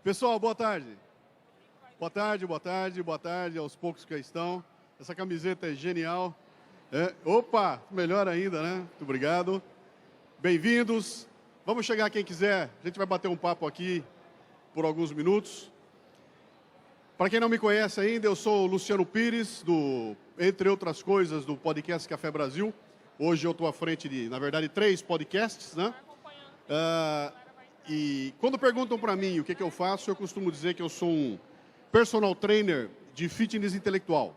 Pessoal, boa tarde. Boa tarde, boa tarde, boa tarde aos poucos que aí estão. Essa camiseta é genial. Opa, melhor ainda, né? Muito obrigado. Bem-vindos. Vamos chegar quem quiser. A gente vai bater um papo aqui por alguns minutos. Para quem não me conhece ainda, eu sou o Luciano Pires, entre outras coisas, do podcast Café Brasil. Hoje eu estou à frente de, na verdade, 3 podcasts, né? E quando perguntam para mim o que eu faço, eu costumo dizer que eu sou um personal trainer de fitness intelectual.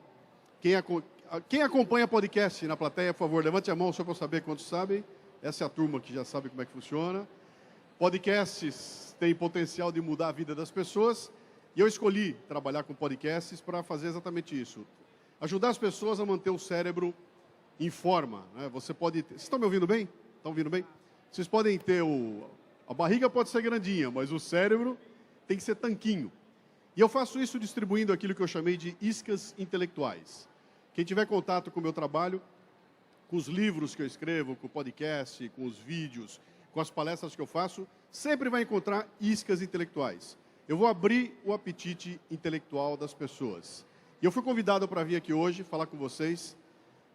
Quem acompanha podcast na plateia, por favor, levante a mão só para eu saber quantos sabem. Essa é a turma que já sabe como é que funciona. Podcasts têm potencial de mudar a vida das pessoas. E eu escolhi trabalhar com podcasts para fazer exatamente isso. Ajudar as pessoas a manter o cérebro em forma, né? Vocês estão me ouvindo bem? Estão ouvindo bem? Vocês podem ter a barriga pode ser grandinha, mas o cérebro tem que ser tanquinho. E eu faço isso distribuindo aquilo que eu chamei de iscas intelectuais. Quem tiver contato com o meu trabalho, com os livros que eu escrevo, com o podcast, com os vídeos, com as palestras que eu faço, sempre vai encontrar iscas intelectuais. Eu vou abrir o apetite intelectual das pessoas. E eu fui convidado para vir aqui hoje falar com vocês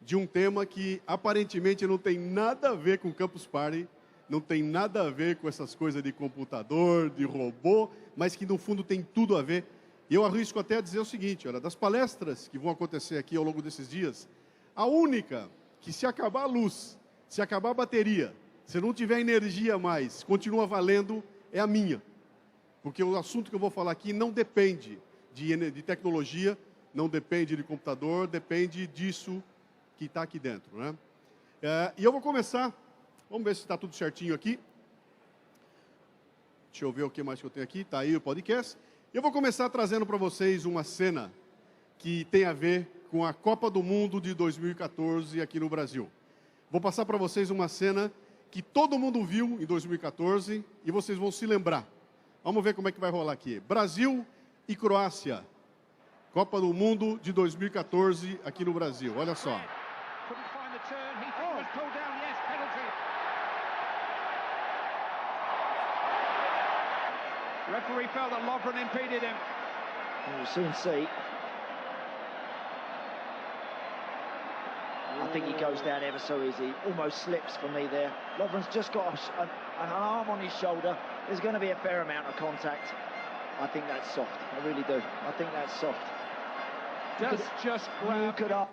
de um tema que aparentemente não tem nada a ver com Campus Party, não tem nada a ver com essas coisas de computador, de robô, mas que no fundo tem tudo a ver. E eu arrisco até a dizer o seguinte, olha, das palestras que vão acontecer aqui ao longo desses dias, a única que se acabar a luz, se acabar a bateria, se não tiver energia mais, continua valendo, é a minha. Porque o assunto que eu vou falar aqui não depende de tecnologia, não depende de computador, depende disso que está aqui dentro, né? E eu vou começar, vamos ver se está tudo certinho aqui. Deixa eu ver o que mais que eu tenho aqui, está aí o podcast. Eu vou começar trazendo para vocês uma cena que tem a ver com a Copa do Mundo de 2014 aqui no Brasil. Vou passar para vocês uma cena que todo mundo viu em 2014 e vocês vão se lembrar. Vamos ver como é que vai rolar aqui. Brasil e Croácia. Copa do Mundo de 2014 aqui no Brasil. Olha só. Referee felt that Lovren impeded him. We'll soon see. I think he goes down ever so easy. Almost slips for me there. Lovren's just got an arm on his shoulder. There's going to be a fair amount of contact. I think that's soft. I really do. I think that's soft. Just grab.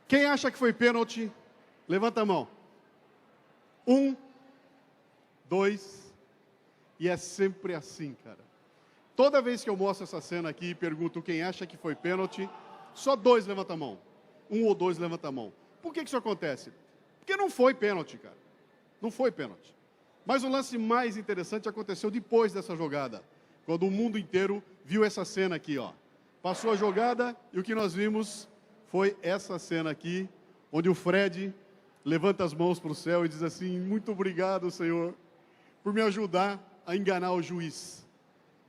Quem acha que foi pênalti, levanta a mão. 1, 2, e é sempre assim, cara. Toda vez que eu mostro essa cena aqui e pergunto quem acha que foi pênalti, só 2 levanta a mão. 1 ou 2 levanta a mão. Por que isso acontece? Porque não foi pênalti, cara. Não foi pênalti. Mas o lance mais interessante aconteceu depois dessa jogada, quando o mundo inteiro viu essa cena aqui, ó. Passou a jogada e o que nós vimos foi essa cena aqui, onde o Fred levanta as mãos para o céu e diz assim: muito obrigado, Senhor, por me ajudar a enganar o juiz.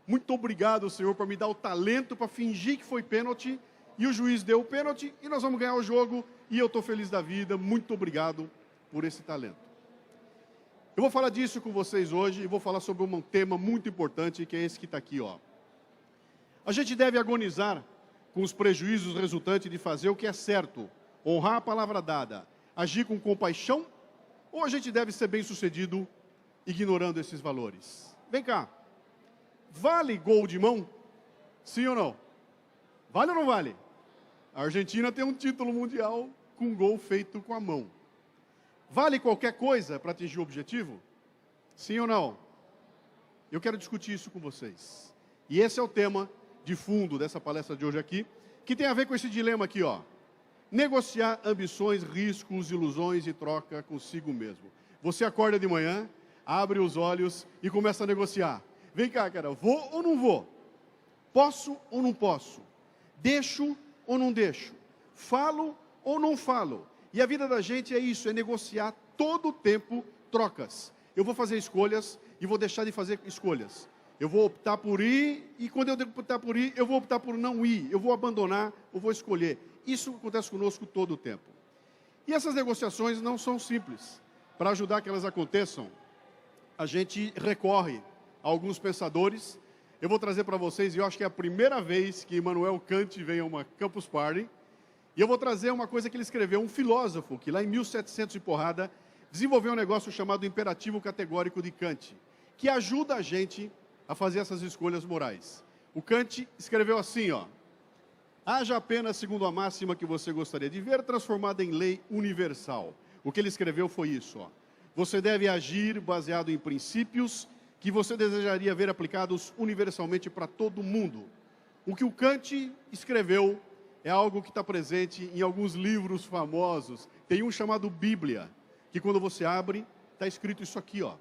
Muito obrigado, Senhor, por me dar o talento para fingir que foi pênalti, e o juiz deu o pênalti, e nós vamos ganhar o jogo, e eu estou feliz da vida. Muito obrigado por esse talento. Eu vou falar disso com vocês hoje, e vou falar sobre um tema muito importante, que é esse que está aqui, ó. A gente deve agonizar com os prejuízos resultantes de fazer o que é certo, honrar a palavra dada, agir com compaixão, ou a gente deve ser bem-sucedido ignorando esses valores? Vem cá, vale gol de mão? Sim ou não? Vale ou não vale? A Argentina tem um título mundial com gol feito com a mão. Vale qualquer coisa para atingir o objetivo? Sim ou não? Eu quero discutir isso com vocês. E esse é o tema de fundo dessa palestra de hoje aqui, que tem a ver com esse dilema aqui, ó. Negociar ambições, riscos, ilusões e troca consigo mesmo. Você acorda de manhã, abre os olhos e começa a negociar. Vem cá, cara, vou ou não vou? Posso ou não posso? Deixo ou não deixo? Falo ou não falo? E a vida da gente é isso, é negociar todo o tempo trocas. Eu vou fazer escolhas e vou deixar de fazer escolhas. Eu vou optar por ir, e quando eu optar por ir, eu vou optar por não ir. Eu vou abandonar, ou vou escolher. Isso acontece conosco todo o tempo. E essas negociações não são simples. Para ajudar que elas aconteçam, a gente recorre a alguns pensadores. Eu vou trazer para vocês, e eu acho que é a primeira vez que Immanuel Kant vem a uma Campus Party, e eu vou trazer uma coisa que ele escreveu, um filósofo que lá em 1700 e porrada desenvolveu um negócio chamado imperativo categórico de Kant, que ajuda a gente a fazer essas escolhas morais. O Kant escreveu assim, ó: haja apenas segundo a máxima que você gostaria de ver transformada em lei universal. O que ele escreveu foi isso, ó: você deve agir baseado em princípios que você desejaria ver aplicados universalmente para todo mundo. O que o Kant escreveu é algo que está presente em alguns livros famosos. Tem um chamado Bíblia, que quando você abre, está escrito isso aqui, ó: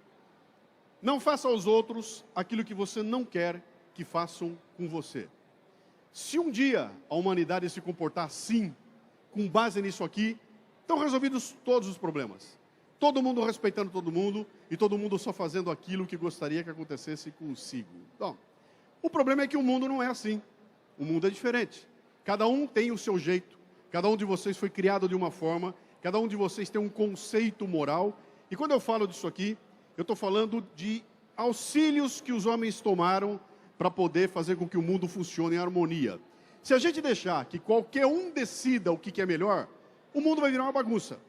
não faça aos outros aquilo que você não quer que façam com você. Se um dia a humanidade se comportar assim, com base nisso aqui, estão resolvidos todos os problemas. Todo mundo respeitando todo mundo e todo mundo só fazendo aquilo que gostaria que acontecesse consigo. Então, o problema é que o mundo não é assim. O mundo é diferente. Cada um tem o seu jeito. Cada um de vocês foi criado de uma forma. Cada um de vocês tem um conceito moral. E quando eu falo disso aqui, eu estou falando de auxílios que os homens tomaram para poder fazer com que o mundo funcione em harmonia. Se a gente deixar que qualquer um decida o que é melhor, o mundo vai virar uma bagunça.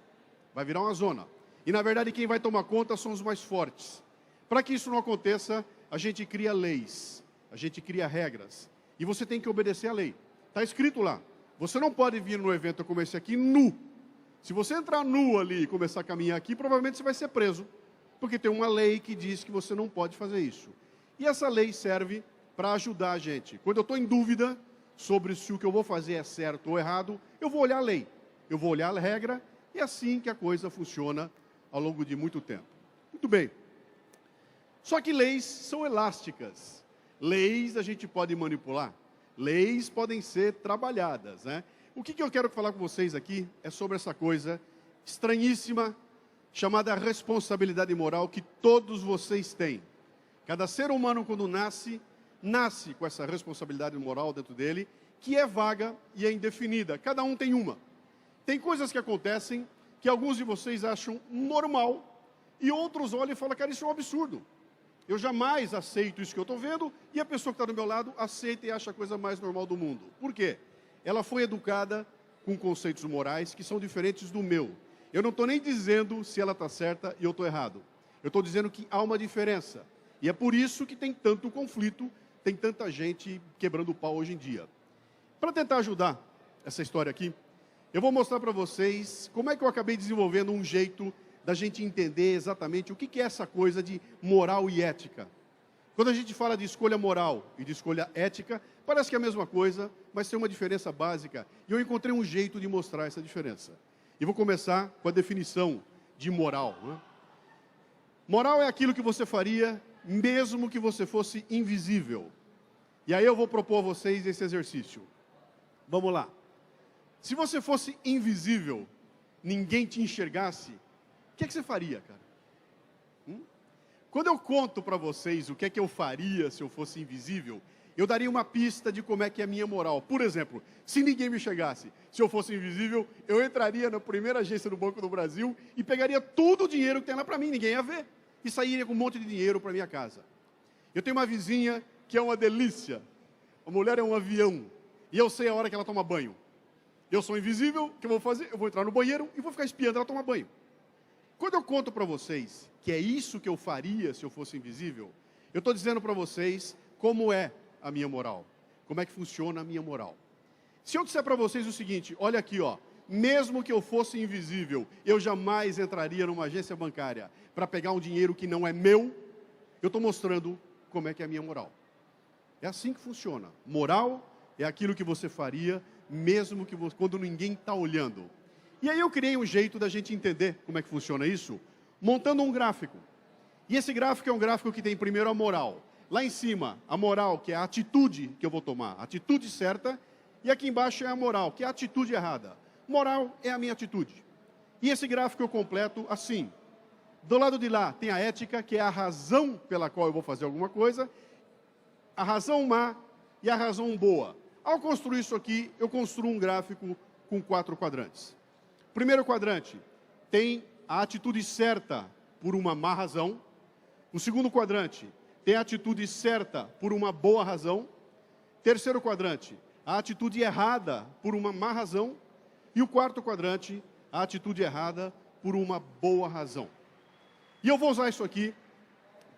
Vai virar uma zona. E, na verdade, quem vai tomar conta são os mais fortes. Para que isso não aconteça, a gente cria leis, a gente cria regras. E você tem que obedecer à lei. Está escrito lá. Você não pode vir no evento como esse aqui nu. Se você entrar nu ali e começar a caminhar aqui, provavelmente você vai ser preso. Porque tem uma lei que diz que você não pode fazer isso. E essa lei serve para ajudar a gente. Quando eu estou em dúvida sobre se o que eu vou fazer é certo ou errado, eu vou olhar a lei. Eu vou olhar a regra. E é assim que a coisa funciona ao longo de muito tempo. Muito bem. Só que leis são elásticas. Leis a gente pode manipular. Leis podem ser trabalhadas, né? O que eu quero falar com vocês aqui é sobre essa coisa estranhíssima chamada responsabilidade moral que todos vocês têm. Cada ser humano, quando nasce com essa responsabilidade moral dentro dele, que é vaga e é indefinida. Cada um tem uma. Tem coisas que acontecem que alguns de vocês acham normal e outros olham e falam, cara, isso é um absurdo. Eu jamais aceito isso que eu estou vendo e a pessoa que está do meu lado aceita e acha a coisa mais normal do mundo. Por quê? Ela foi educada com conceitos morais que são diferentes do meu. Eu não estou nem dizendo se ela está certa e eu estou errado. Eu estou dizendo que há uma diferença. E é por isso que tem tanto conflito, tem tanta gente quebrando o pau hoje em dia. Para tentar ajudar essa história aqui, eu vou mostrar para vocês como é que eu acabei desenvolvendo um jeito da gente entender exatamente o que é essa coisa de moral e ética. Quando a gente fala de escolha moral e de escolha ética, parece que é a mesma coisa, mas tem uma diferença básica. E eu encontrei um jeito de mostrar essa diferença. E vou começar com a definição de moral, né? Moral é aquilo que você faria mesmo que você fosse invisível. E aí eu vou propor a vocês esse exercício. Vamos lá. Se você fosse invisível, ninguém te enxergasse, o que você faria, cara? Quando eu conto para vocês o que é que eu faria se eu fosse invisível, eu daria uma pista de como é que é a minha moral. Por exemplo, se ninguém me enxergasse, se eu fosse invisível, eu entraria na primeira agência do Banco do Brasil e pegaria todo o dinheiro que tem lá para mim, ninguém ia ver. E sairia com um monte de dinheiro para minha casa. Eu tenho uma vizinha que é uma delícia. A mulher é um avião. E eu sei a hora que ela toma banho. Eu sou invisível, o que eu vou fazer? Eu vou entrar no banheiro e vou ficar espiando ela tomar banho. Quando eu conto para vocês que é isso que eu faria se eu fosse invisível, eu estou dizendo para vocês como é a minha moral. Como é que funciona a minha moral. Se eu disser para vocês o seguinte, olha aqui, ó, mesmo que eu fosse invisível, eu jamais entraria numa agência bancária para pegar um dinheiro que não é meu, eu estou mostrando como é que é a minha moral. É assim que funciona. Moral é aquilo que você faria mesmo que você, quando ninguém está olhando. E aí eu criei um jeito da gente entender como é que funciona isso, montando um gráfico. E esse gráfico é um gráfico que tem primeiro a moral. Lá em cima, a moral, que é a atitude que eu vou tomar, a atitude certa. E aqui embaixo é a moral, que é a atitude errada. Moral é a minha atitude. E esse gráfico eu completo assim. Do lado de lá tem a ética, que é a razão pela qual eu vou fazer alguma coisa. A razão má e a razão boa. Ao construir isso aqui, eu construo um gráfico com 4 quadrantes. Primeiro quadrante tem a atitude certa por uma má razão. No segundo quadrante, tem a atitude certa por uma boa razão. Terceiro quadrante, a atitude errada por uma má razão. E o quarto quadrante, a atitude errada por uma boa razão. E eu vou usar isso aqui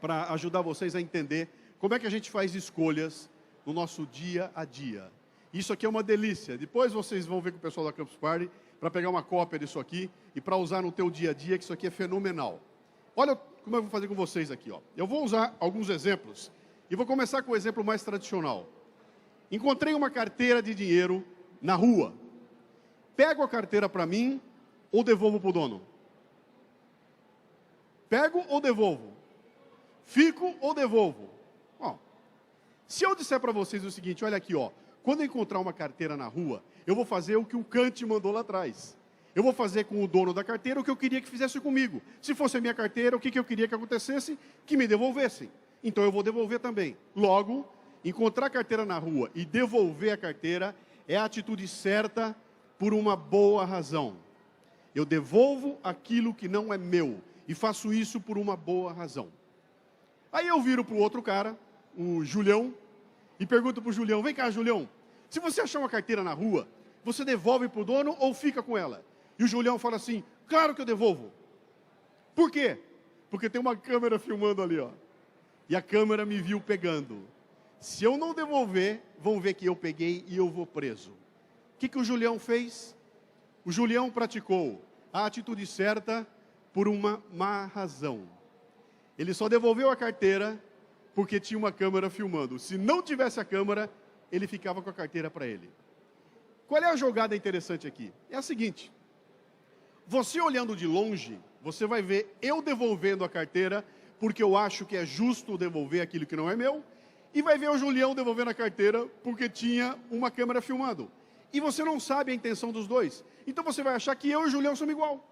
para ajudar vocês a entender como é que a gente faz escolhas no nosso dia a dia. Isso aqui é uma delícia. Depois vocês vão ver com o pessoal da Campus Party para pegar uma cópia disso aqui e para usar no teu dia a dia, que isso aqui é fenomenal. Olha como eu vou fazer com vocês aqui, ó. Eu vou usar alguns exemplos e vou começar com o exemplo mais tradicional. Encontrei uma carteira de dinheiro na rua. Pego a carteira para mim ou devolvo para o dono? Pego ou devolvo? Fico ou devolvo? Ó, se eu disser para vocês o seguinte, olha aqui, ó, quando eu encontrar uma carteira na rua, eu vou fazer o que o Kant mandou lá atrás. Eu vou fazer com o dono da carteira o que eu queria que fizesse comigo. Se fosse a minha carteira, o que eu queria que acontecesse? Que me devolvessem. Então eu vou devolver também. Logo, encontrar a carteira na rua e devolver a carteira é a atitude certa por uma boa razão. Eu devolvo aquilo que não é meu e faço isso por uma boa razão. Aí eu viro para o outro cara, o Julião, e pergunto para o Julião, vem cá, Julião, se você achar uma carteira na rua, você devolve para o dono ou fica com ela? E o Julião fala assim, claro que eu devolvo. Por quê? Porque tem uma câmera filmando ali, ó. E a câmera me viu pegando. Se eu não devolver, vão ver que eu peguei e eu vou preso. O que o Julião fez? O Julião praticou a atitude certa por uma má razão. Ele só devolveu a carteira porque tinha uma câmera filmando. Se não tivesse a câmera, ele ficava com a carteira para ele. Qual é a jogada interessante aqui? É a seguinte. Você olhando de longe, você vai ver eu devolvendo a carteira porque eu acho que é justo devolver aquilo que não é meu. E vai ver o Julião devolvendo a carteira porque tinha uma câmera filmando. E você não sabe a intenção dos dois. Então você vai achar que eu e o Julião somos igual.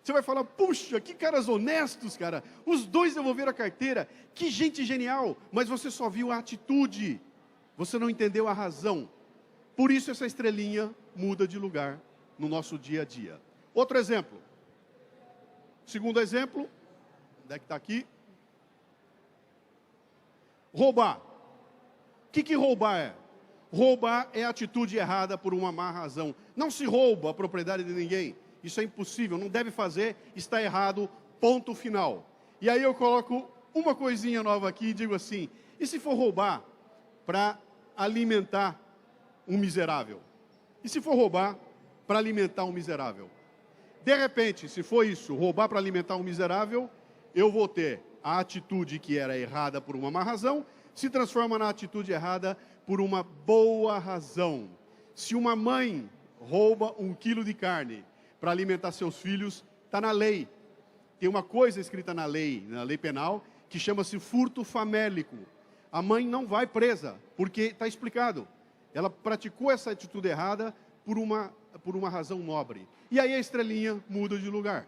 Você vai falar, puxa, que caras honestos, cara. Os dois devolveram a carteira. Que gente genial. Mas você só viu a atitude. Você não entendeu a razão. Por isso essa estrelinha muda de lugar no nosso dia a dia. Outro exemplo. Segundo exemplo. Onde é que está aqui? Roubar. O que roubar é? Roubar é a atitude errada por uma má razão. Não se rouba a propriedade de ninguém. Isso é impossível, não deve fazer, está errado, ponto final. E aí eu coloco uma coisinha nova aqui e digo assim, e se for roubar para alimentar um miserável? E se for roubar para alimentar um miserável? De repente, se for isso, roubar para alimentar um miserável, eu vou ter a atitude que era errada por uma má razão, se transforma na atitude errada por uma boa razão. Se uma mãe rouba 1 quilo de carne para alimentar seus filhos, está na lei. Tem uma coisa escrita na lei penal, que chama-se furto famélico. A mãe não vai presa, porque está explicado. Ela praticou essa atitude errada por uma razão nobre. E aí a estrelinha muda de lugar.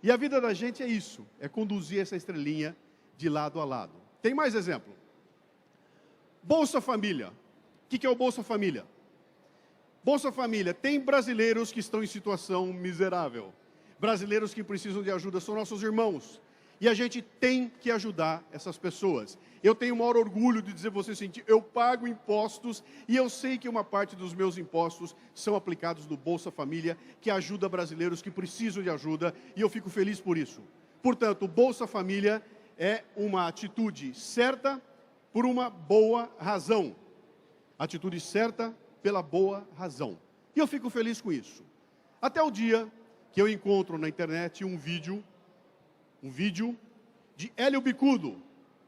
E a vida da gente é isso, é conduzir essa estrelinha de lado a lado. Tem mais exemplo. Bolsa Família. O que é o Bolsa Família? Bolsa Família, tem brasileiros que estão em situação miserável. Brasileiros que precisam de ajuda, são nossos irmãos. E a gente tem que ajudar essas pessoas. Eu tenho o maior orgulho de dizer você sentir, eu pago impostos e eu sei que uma parte dos meus impostos são aplicados no Bolsa Família, que ajuda brasileiros que precisam de ajuda, e eu fico feliz por isso. Portanto, o Bolsa Família é uma atitude certa por uma boa razão. Atitude certa pela boa razão. E eu fico feliz com isso. Até o dia que eu encontro na internet um vídeo de Hélio Bicudo,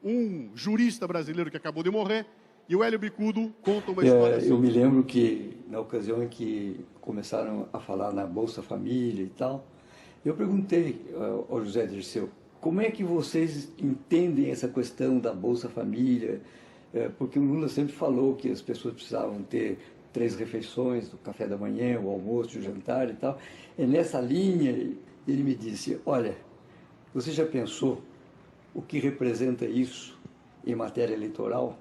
um jurista brasileiro que acabou de morrer, e o Hélio Bicudo conta uma história assim. Eu me lembro que, na ocasião em que começaram a falar na Bolsa Família e tal, eu perguntei ao José Dirceu, como é que vocês entendem essa questão da Bolsa Família? Porque o Lula sempre falou que as pessoas precisavam ter 3 refeições, o café da manhã, o almoço, o jantar e tal. E nessa linha, ele me disse, olha, você já pensou o que representa isso em matéria eleitoral?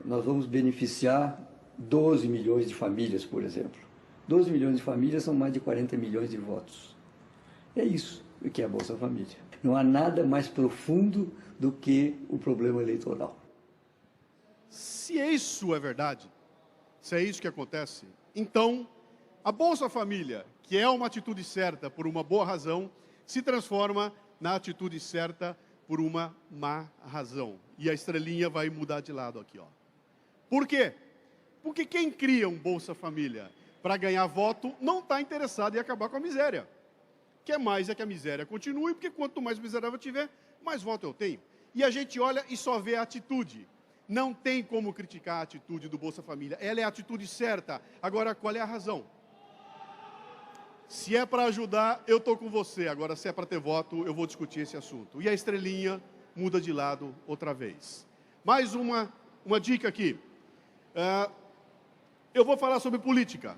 Nós vamos beneficiar 12 milhões de famílias, por exemplo. 12 milhões de famílias são mais de 40 milhões de votos. É isso. que é a Bolsa Família. Não há nada mais profundo do que o problema eleitoral. Se isso é verdade, se é isso que acontece, então a Bolsa Família, que é uma atitude certa por uma boa razão, se transforma na atitude certa por uma má razão. E a estrelinha vai mudar de lado aqui, ó. Por quê? Porque quem cria um Bolsa Família para ganhar voto não está interessado em acabar com a miséria. Quer mais é que a miséria continue, porque quanto mais miserável eu tiver, mais voto eu tenho. E a gente olha e só vê a atitude. Não tem como criticar a atitude do Bolsa Família. Ela é a atitude certa. Agora, qual é a razão? Se é para ajudar, eu estou com você. Agora, se é para ter voto, eu vou discutir esse assunto. E a estrelinha muda de lado outra vez. Mais uma dica aqui. Eu vou falar sobre política.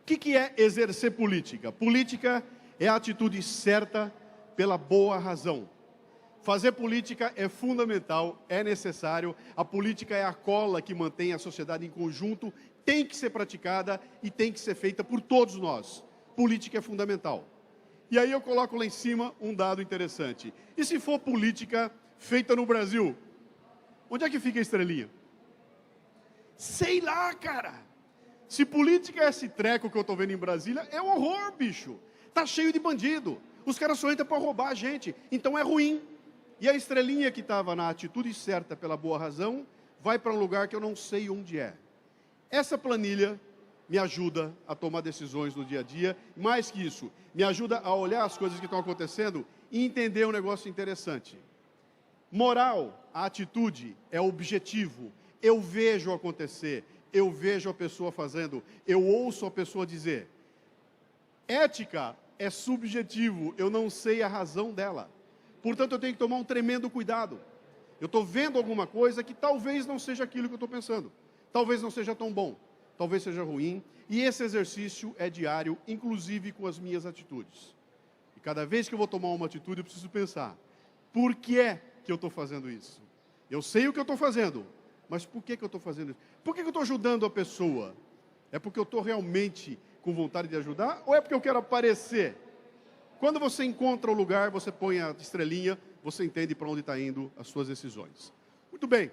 O que é exercer política? Política é a atitude certa pela boa razão. Fazer política é fundamental, é necessário. A política é a cola que mantém a sociedade em conjunto, tem que ser praticada e tem que ser feita por todos nós. Política é fundamental. E aí eu coloco lá em cima um dado interessante. E se for política feita no Brasil, onde é que fica a estrelinha? Sei lá, cara. Se política é esse treco que eu estou vendo em Brasília, é um horror, bicho. Tá cheio de bandido. Os caras só entram para roubar a gente. Então é ruim. E a estrelinha que estava na atitude certa pela boa razão, vai para um lugar que eu não sei onde é. Essa planilha me ajuda a tomar decisões no dia a dia. Mais que isso, me ajuda a olhar as coisas que estão acontecendo e entender um negócio interessante. Moral, a atitude, é objetivo. Eu vejo acontecer, eu vejo a pessoa fazendo, eu ouço a pessoa dizer. Ética é subjetivo, eu não sei a razão dela. Portanto, eu tenho que tomar um tremendo cuidado. Eu estou vendo alguma coisa que talvez não seja aquilo que eu estou pensando. Talvez não seja tão bom, talvez seja ruim. E esse exercício é diário, inclusive com as minhas atitudes. E cada vez que eu vou tomar uma atitude, eu preciso pensar, por que é que eu estou fazendo isso? Eu sei o que eu estou fazendo, mas por que eu estou fazendo isso? Por que eu estou ajudando a pessoa? É porque eu estou realmente com vontade de ajudar ou é porque eu quero aparecer? Quando você encontra o lugar, você põe a estrelinha, você entende para onde está indo as suas decisões. Muito bem.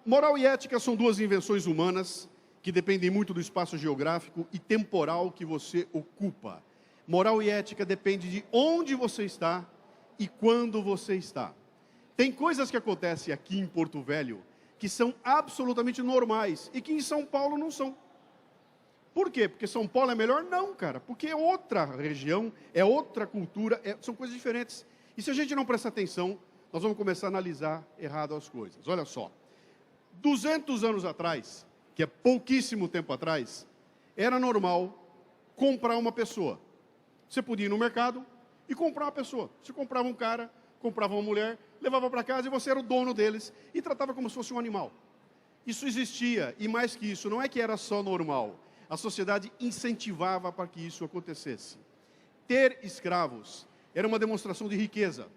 Moral e ética são duas invenções humanas que dependem muito do espaço geográfico e temporal que você ocupa. Moral e ética depende de onde você está e quando você está. Tem coisas que acontecem aqui em Porto Velho que são absolutamente normais e que em São Paulo não são. Por quê? Porque São Paulo é melhor? Não, cara. Porque é outra região, é outra cultura, são coisas diferentes. E se a gente não prestar atenção, nós vamos começar a analisar errado as coisas. Olha só. 200 anos atrás, que é pouquíssimo tempo atrás, era normal comprar uma pessoa. Você podia ir no mercado e comprar uma pessoa. Você comprava um cara, comprava uma mulher, levava para casa e você era o dono deles e tratava como se fosse um animal. Isso existia, e mais que isso, não é que era só normal. A sociedade incentivava para que isso acontecesse. Ter escravos era uma demonstração de riqueza.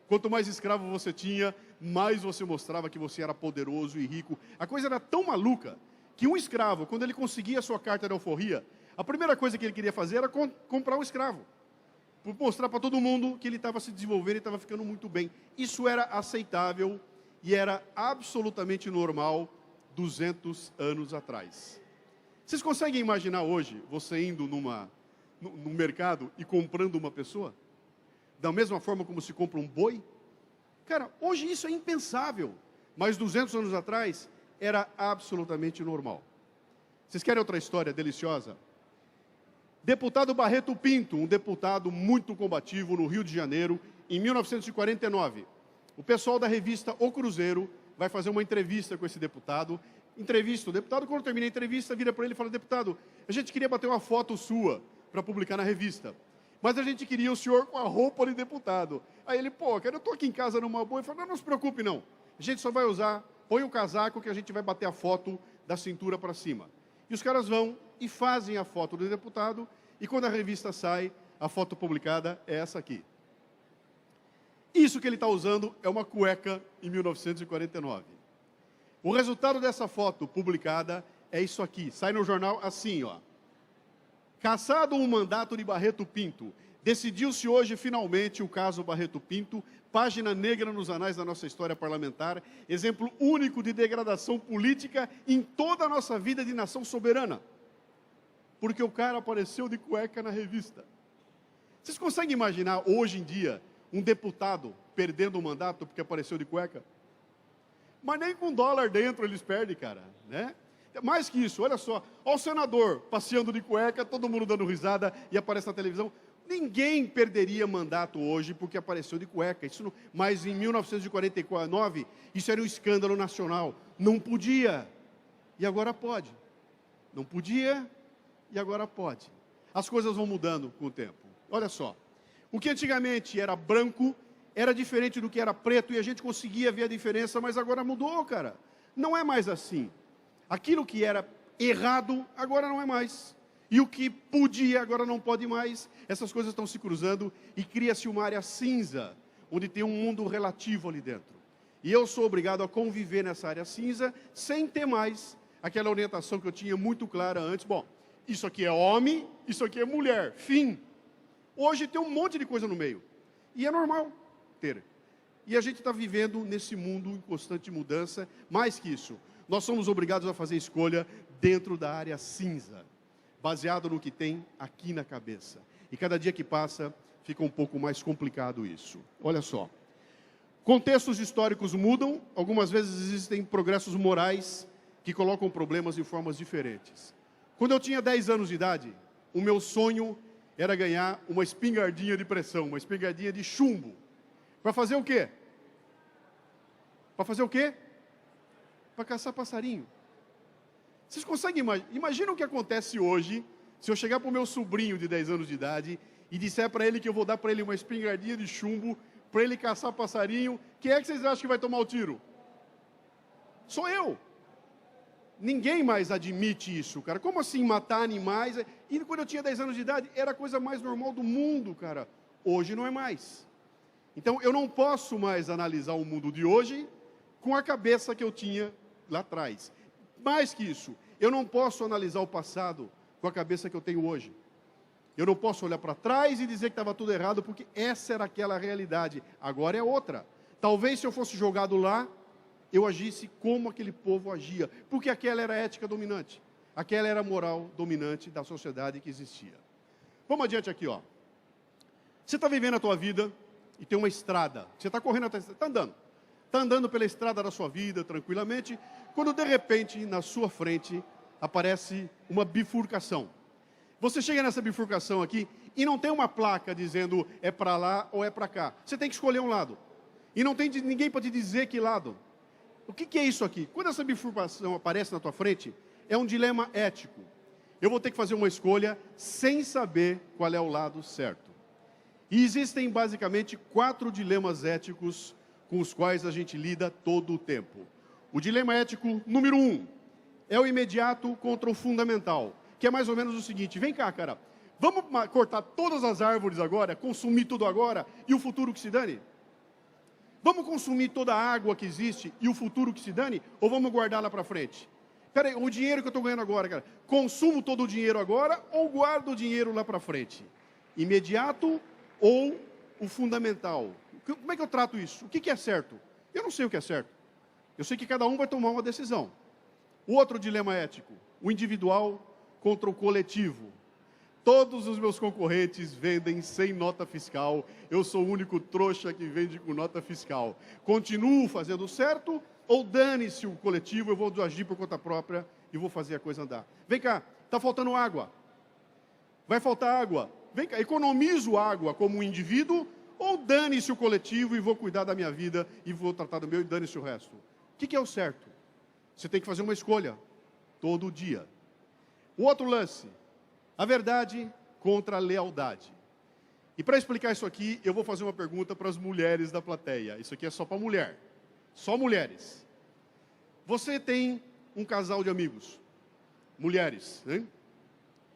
Quanto mais escravo você tinha, mais você mostrava que você era poderoso e rico. A coisa era tão maluca que um escravo, quando ele conseguia a sua carta de alforria, a primeira coisa que ele queria fazer era comprar um escravo. Por mostrar para todo mundo que ele estava se desenvolvendo e estava ficando muito bem. Isso era aceitável e era absolutamente normal 200 anos atrás. Vocês conseguem imaginar hoje você indo no mercado e comprando uma pessoa? Da mesma forma como se compra um boi? Cara, hoje isso é impensável. Mas 200 anos atrás era absolutamente normal. Vocês querem outra história deliciosa? Deputado Barreto Pinto, um deputado muito combativo no Rio de Janeiro, em 1949. O pessoal da revista O Cruzeiro vai fazer uma entrevista com esse deputado. Entrevista, o deputado, quando termina a entrevista, vira para ele e fala: deputado, a gente queria bater uma foto sua para publicar na revista, mas a gente queria o senhor com a roupa de deputado. Aí ele, pô, cara, eu estou aqui em casa numa boa. Ele falou: não se preocupe não, a gente só vai usar, põe o casaco que a gente vai bater a foto da cintura para cima. E os caras vão e fazem a foto do deputado, e quando a revista sai, a foto publicada é essa aqui. Isso que ele está usando é uma cueca em 1949. O resultado dessa foto publicada é isso aqui. Sai no jornal assim, ó. Cassado um mandato de Barreto Pinto, Decidiu-se hoje, finalmente, o caso Barreto Pinto, página negra nos anais da nossa história parlamentar, exemplo único de degradação política em toda a nossa vida de nação soberana. Porque o cara apareceu de cueca na revista. Vocês conseguem imaginar, hoje em dia, um deputado perdendo o mandato porque apareceu de cueca? Mas nem com dólar dentro eles perdem, cara, né? Mais que isso, olha só, olha o senador passeando de cueca, todo mundo dando risada e aparece na televisão. Ninguém perderia mandato hoje porque apareceu de cueca. Isso não, mas em 1949, isso era um escândalo nacional. Não podia, e agora pode. Não podia, e agora pode. As coisas vão mudando com o tempo. Olha só, o que antigamente era branco, era diferente do que era preto, e a gente conseguia ver a diferença, mas agora mudou, cara. Não é mais assim. Aquilo que era errado, agora não é mais. E o que podia, agora não pode mais. Essas coisas estão se cruzando e cria-se uma área cinza, onde tem um mundo relativo ali dentro. E eu sou obrigado a conviver nessa área cinza, sem ter mais aquela orientação que eu tinha muito clara antes. Bom, isso aqui é homem, isso aqui é mulher, fim. Hoje tem um monte de coisa no meio. E é normal ter. E a gente está vivendo nesse mundo em constante mudança. Mais que isso, nós somos obrigados a fazer escolha dentro da área cinza, baseado no que tem aqui na cabeça. E cada dia que passa, fica um pouco mais complicado isso. Olha só. Contextos históricos mudam, algumas vezes existem progressos morais que colocam problemas de formas diferentes. Quando eu tinha 10 anos de idade, o meu sonho era ganhar uma espingardinha de pressão, uma espingardinha de chumbo. Para fazer o quê? Para fazer o quê? Para caçar passarinho. Vocês conseguem imaginar? Imagina o que acontece hoje, se eu chegar para o meu sobrinho de 10 anos de idade e disser para ele que eu vou dar para ele uma espingardinha de chumbo, para ele caçar passarinho. Quem é que vocês acham que vai tomar o tiro? Sou eu. Ninguém mais admite isso, cara. Como assim matar animais? E quando eu tinha 10 anos de idade, era a coisa mais normal do mundo, cara. Hoje não é mais. Então, eu não posso mais analisar o mundo de hoje com a cabeça que eu tinha lá atrás. Mais que isso, eu não posso analisar o passado com a cabeça que eu tenho hoje. Eu não posso olhar para trás e dizer que estava tudo errado, porque essa era aquela realidade. Agora é outra. Talvez se eu fosse jogado lá, eu agisse como aquele povo agia, porque aquela era a ética dominante. Aquela era a moral dominante da sociedade que existia. Vamos adiante aqui, ó. Você está vivendo a tua vida e tem uma estrada. Você está correndo, está andando. Está andando pela estrada da sua vida, tranquilamente, quando de repente, na sua frente, aparece uma bifurcação. Você chega nessa bifurcação aqui e não tem uma placa dizendo é para lá ou é para cá. Você tem que escolher um lado. E não tem ninguém para te dizer que lado. O que é isso aqui? Quando essa bifurcação aparece na tua frente, é um dilema ético. Eu vou ter que fazer uma escolha sem saber qual é o lado certo. E existem basicamente 4 dilemas éticos com os quais a gente lida todo o tempo. O dilema ético número 1 é o imediato contra o fundamental, que é mais ou menos o seguinte: vem cá, cara, vamos cortar todas as árvores agora, consumir tudo agora e o futuro que se dane? Vamos consumir toda a água que existe e o futuro que se dane? Ou vamos guardar lá para frente? Espera aí, o dinheiro que eu estou ganhando agora, cara, consumo todo o dinheiro agora ou guardo o dinheiro lá para frente? Imediato ou o fundamental? Como é que eu trato isso? O que é certo? Eu não sei o que é certo. Eu sei que cada um vai tomar uma decisão. O outro dilema ético, o individual contra o coletivo. Todos os meus concorrentes vendem sem nota fiscal. Eu sou o único trouxa que vende com nota fiscal. Continuo fazendo certo ou dane-se o coletivo, eu vou agir por conta própria e vou fazer a coisa andar. Vem cá, está faltando água. Vai faltar água. Vem cá, economizo água como um indivíduo ou dane-se o coletivo e vou cuidar da minha vida e vou tratar do meu e dane-se o resto. O que é o certo? Você tem que fazer uma escolha todo dia. O outro lance, a verdade contra a lealdade. E para explicar isso aqui, eu vou fazer uma pergunta para as mulheres da plateia. Isso aqui é só para mulher. Só mulheres. Você tem um casal de amigos. Mulheres, né?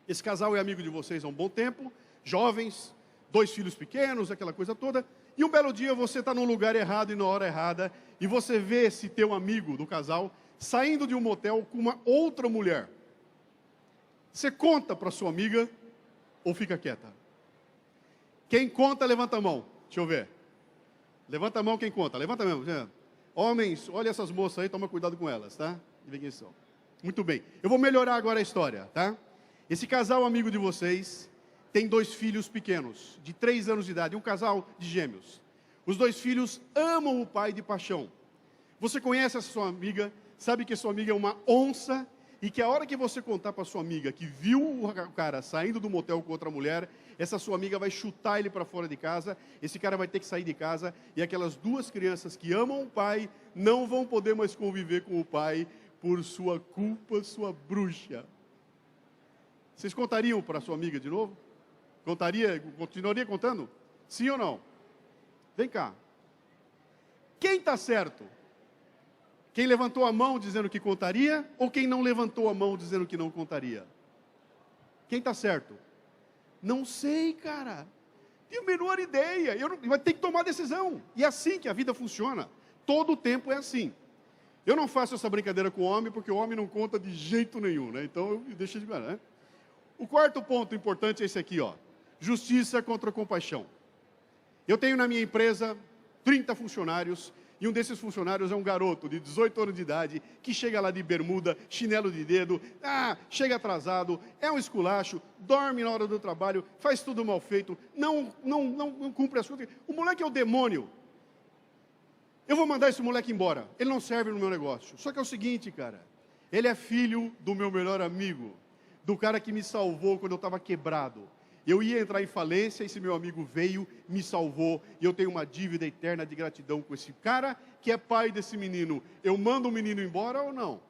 Esse casal é amigo de vocês há um bom tempo. Jovens, 2 filhos pequenos, aquela coisa toda. E um belo dia você está no lugar errado e na hora errada. E você vê esse teu amigo do casal saindo de um motel com uma outra mulher. Você conta para sua amiga ou fica quieta? Quem conta, levanta a mão. Deixa eu ver. Levanta a mão quem conta. Levanta mesmo. Homens, olha essas moças aí, toma cuidado com elas, tá? E vê quem são. Muito bem. Eu vou melhorar agora a história, tá? Esse casal amigo de vocês tem 2 filhos pequenos, de 3 anos de idade, um casal de gêmeos. Os 2 filhos amam o pai de paixão. Você conhece essa sua amiga, sabe que sua amiga é uma onça, e que a hora que você contar para sua amiga que viu o cara saindo do motel com outra mulher, essa sua amiga vai chutar ele para fora de casa, esse cara vai ter que sair de casa, e aquelas 2 crianças que amam o pai não vão poder mais conviver com o pai por sua culpa, sua bruxa. Vocês contariam para sua amiga de novo? Continuaria contando? Sim ou não? Vem cá. Quem está certo? Quem levantou a mão dizendo que contaria, ou quem não levantou a mão dizendo que não contaria? Quem está certo? Não sei, cara. Tenho a menor ideia. Vai ter que tomar decisão. E é assim que a vida funciona. Todo o tempo é assim. Eu não faço essa brincadeira com o homem, porque o homem não conta de jeito nenhum, né? Então eu deixo de ganhar, né? O quarto ponto importante é esse aqui, ó. Justiça contra compaixão. Eu tenho na minha empresa 30 funcionários, e um desses funcionários é um garoto de 18 anos de idade, que chega lá de bermuda, chinelo de dedo, chega atrasado, é um esculacho, dorme na hora do trabalho, faz tudo mal feito, não cumpre as coisas. O moleque é o demônio. Eu vou mandar esse moleque embora, ele não serve no meu negócio. Só que é o seguinte, cara, ele é filho do meu melhor amigo, do cara que me salvou quando eu estava quebrado. Eu ia entrar em falência, esse meu amigo veio, me salvou, e eu tenho uma dívida eterna de gratidão com esse cara, que é pai desse menino. Eu mando o menino embora ou não?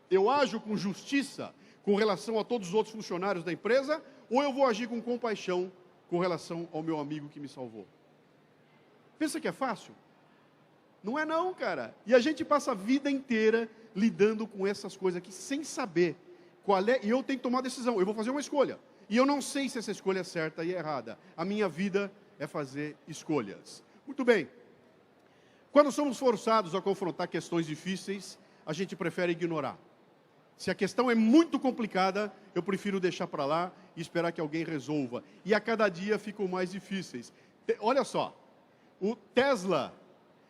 Eu ajo com justiça com relação a todos os outros funcionários da empresa, ou eu vou agir com compaixão com relação ao meu amigo que me salvou? Pensa que é fácil? Não é não, cara. E a gente passa a vida inteira lidando com essas coisas aqui, sem saber qual é, e eu tenho que tomar decisão, eu vou fazer uma escolha. E eu não sei se essa escolha é certa e errada. A minha vida é fazer escolhas. Muito bem. Quando somos forçados a confrontar questões difíceis, a gente prefere ignorar. Se a questão é muito complicada, eu prefiro deixar para lá e esperar que alguém resolva. E a cada dia ficam mais difíceis. Olha só, o Tesla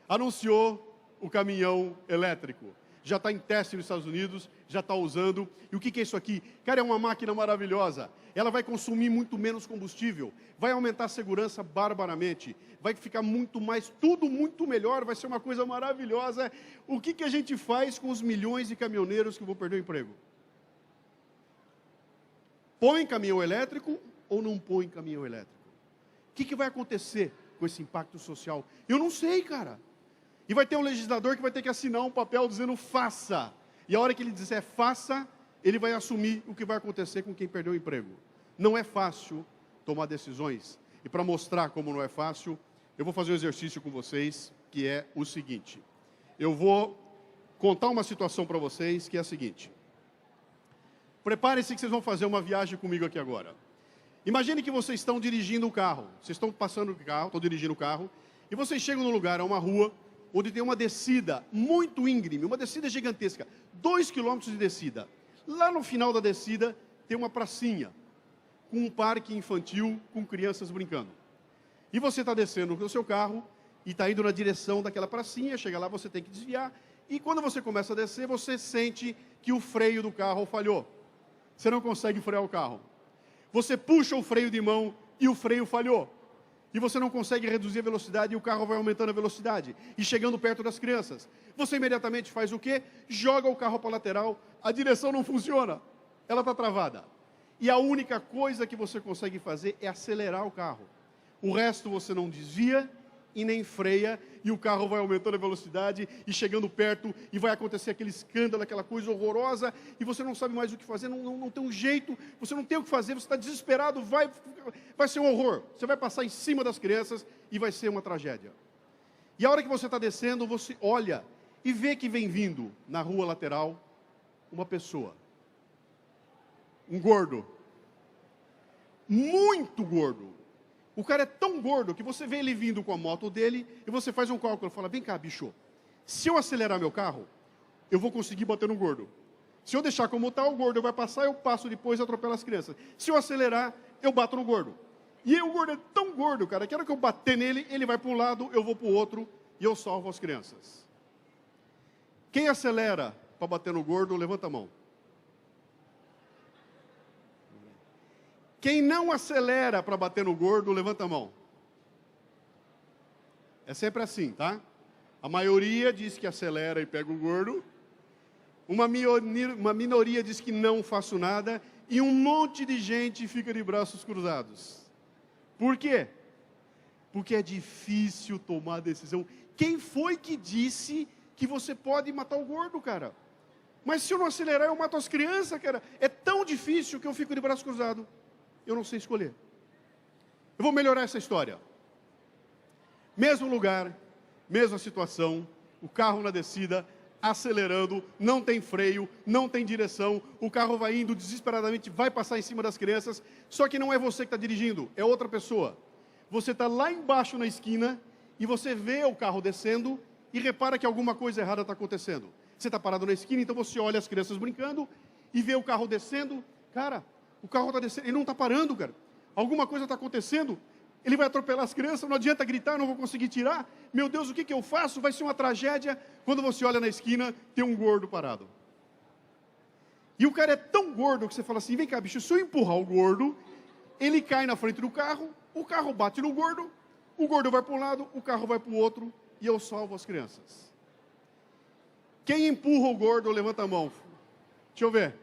anunciou o caminhão elétrico. Já está em teste nos Estados Unidos, já está usando. E o que é isso aqui? Cara, é uma máquina maravilhosa. Ela vai consumir muito menos combustível, vai aumentar a segurança barbaramente, vai ficar muito mais, tudo muito melhor, vai ser uma coisa maravilhosa. O que a gente faz com os milhões de caminhoneiros que vão perder o emprego? Põe caminhão elétrico ou não põe caminhão elétrico? O que vai acontecer com esse impacto social? Eu não sei, cara. E vai ter um legislador que vai ter que assinar um papel dizendo faça. E a hora que ele disser faça, ele vai assumir o que vai acontecer com quem perdeu o emprego. Não é fácil tomar decisões. E para mostrar como não é fácil, eu vou fazer um exercício com vocês, que é o seguinte. Eu vou contar uma situação para vocês, que é a seguinte. Preparem-se que vocês vão fazer uma viagem comigo aqui agora. Imagine que vocês estão dirigindo o carro. Vocês estão passando o carro, estão dirigindo o carro, e vocês chegam num lugar, uma rua, onde tem uma descida muito íngreme, uma descida gigantesca, 2 quilômetros de descida. Lá no final da descida, tem uma pracinha, com um parque infantil, com crianças brincando. E você está descendo com o seu carro, e está indo na direção daquela pracinha, chega lá, você tem que desviar, e quando você começa a descer, você sente que o freio do carro falhou. Você não consegue frear o carro. Você puxa o freio de mão, e o freio falhou. E você não consegue reduzir a velocidade e o carro vai aumentando a velocidade. E chegando perto das crianças. Você imediatamente faz o quê? Joga o carro para a lateral, a direção não funciona. Ela está travada. E a única coisa que você consegue fazer é acelerar o carro. O resto você não desvia e nem freia, e o carro vai aumentando a velocidade e chegando perto, e vai acontecer aquele escândalo, aquela coisa horrorosa, e você não sabe mais o que fazer, não tem um jeito, você não tem o que fazer, você está desesperado, vai ser um horror. Você vai passar em cima das crianças e vai ser uma tragédia. E a hora que você está descendo, você olha e vê que vem vindo na rua lateral uma pessoa. Um gordo. Muito gordo. O cara é tão gordo que você vê ele vindo com a moto dele e você faz um cálculo. Fala, vem cá, bicho. Se eu acelerar meu carro, eu vou conseguir bater no gordo. Se eu deixar como está, o gordo vai passar, eu passo depois e atropelo as crianças. Se eu acelerar, eu bato no gordo. E o gordo é tão gordo, cara, que a hora que eu bater nele, ele vai para um lado, eu vou para o outro, e eu salvo as crianças. Quem acelera para bater no gordo, levanta a mão. Quem não acelera para bater no gordo, levanta a mão. É sempre assim, tá? A maioria diz que acelera e pega o gordo. Uma minoria diz que não faço nada. E um monte de gente fica de braços cruzados. Por quê? Porque é difícil tomar decisão. Quem foi que disse que você pode matar o gordo, cara? Mas se eu não acelerar, eu mato as crianças, cara. É tão difícil que eu fico de braço cruzado. Eu não sei escolher. Eu vou melhorar essa história. Mesmo lugar, mesma situação, o carro na descida, acelerando, não tem freio, não tem direção, o carro vai indo desesperadamente, vai passar em cima das crianças, só que não é você que está dirigindo, é outra pessoa. Você está lá embaixo na esquina e você vê o carro descendo e repara que alguma coisa errada está acontecendo. Você está parado na esquina, então você olha as crianças brincando e vê o carro descendo. Cara, o carro está descendo, ele não está parando, cara. Alguma coisa está acontecendo. Ele vai atropelar as crianças, não adianta gritar, não vou conseguir tirar. Meu Deus, o que eu faço? Vai ser uma tragédia. Quando você olha na esquina, tem um gordo parado. E o cara é tão gordo que você fala assim, vem cá, bicho, se eu empurrar o gordo, ele cai na frente do carro, o carro bate no gordo, o gordo vai para um lado, o carro vai para o outro, e eu salvo as crianças. Quem empurra o gordo, levanta a mão. Deixa eu ver.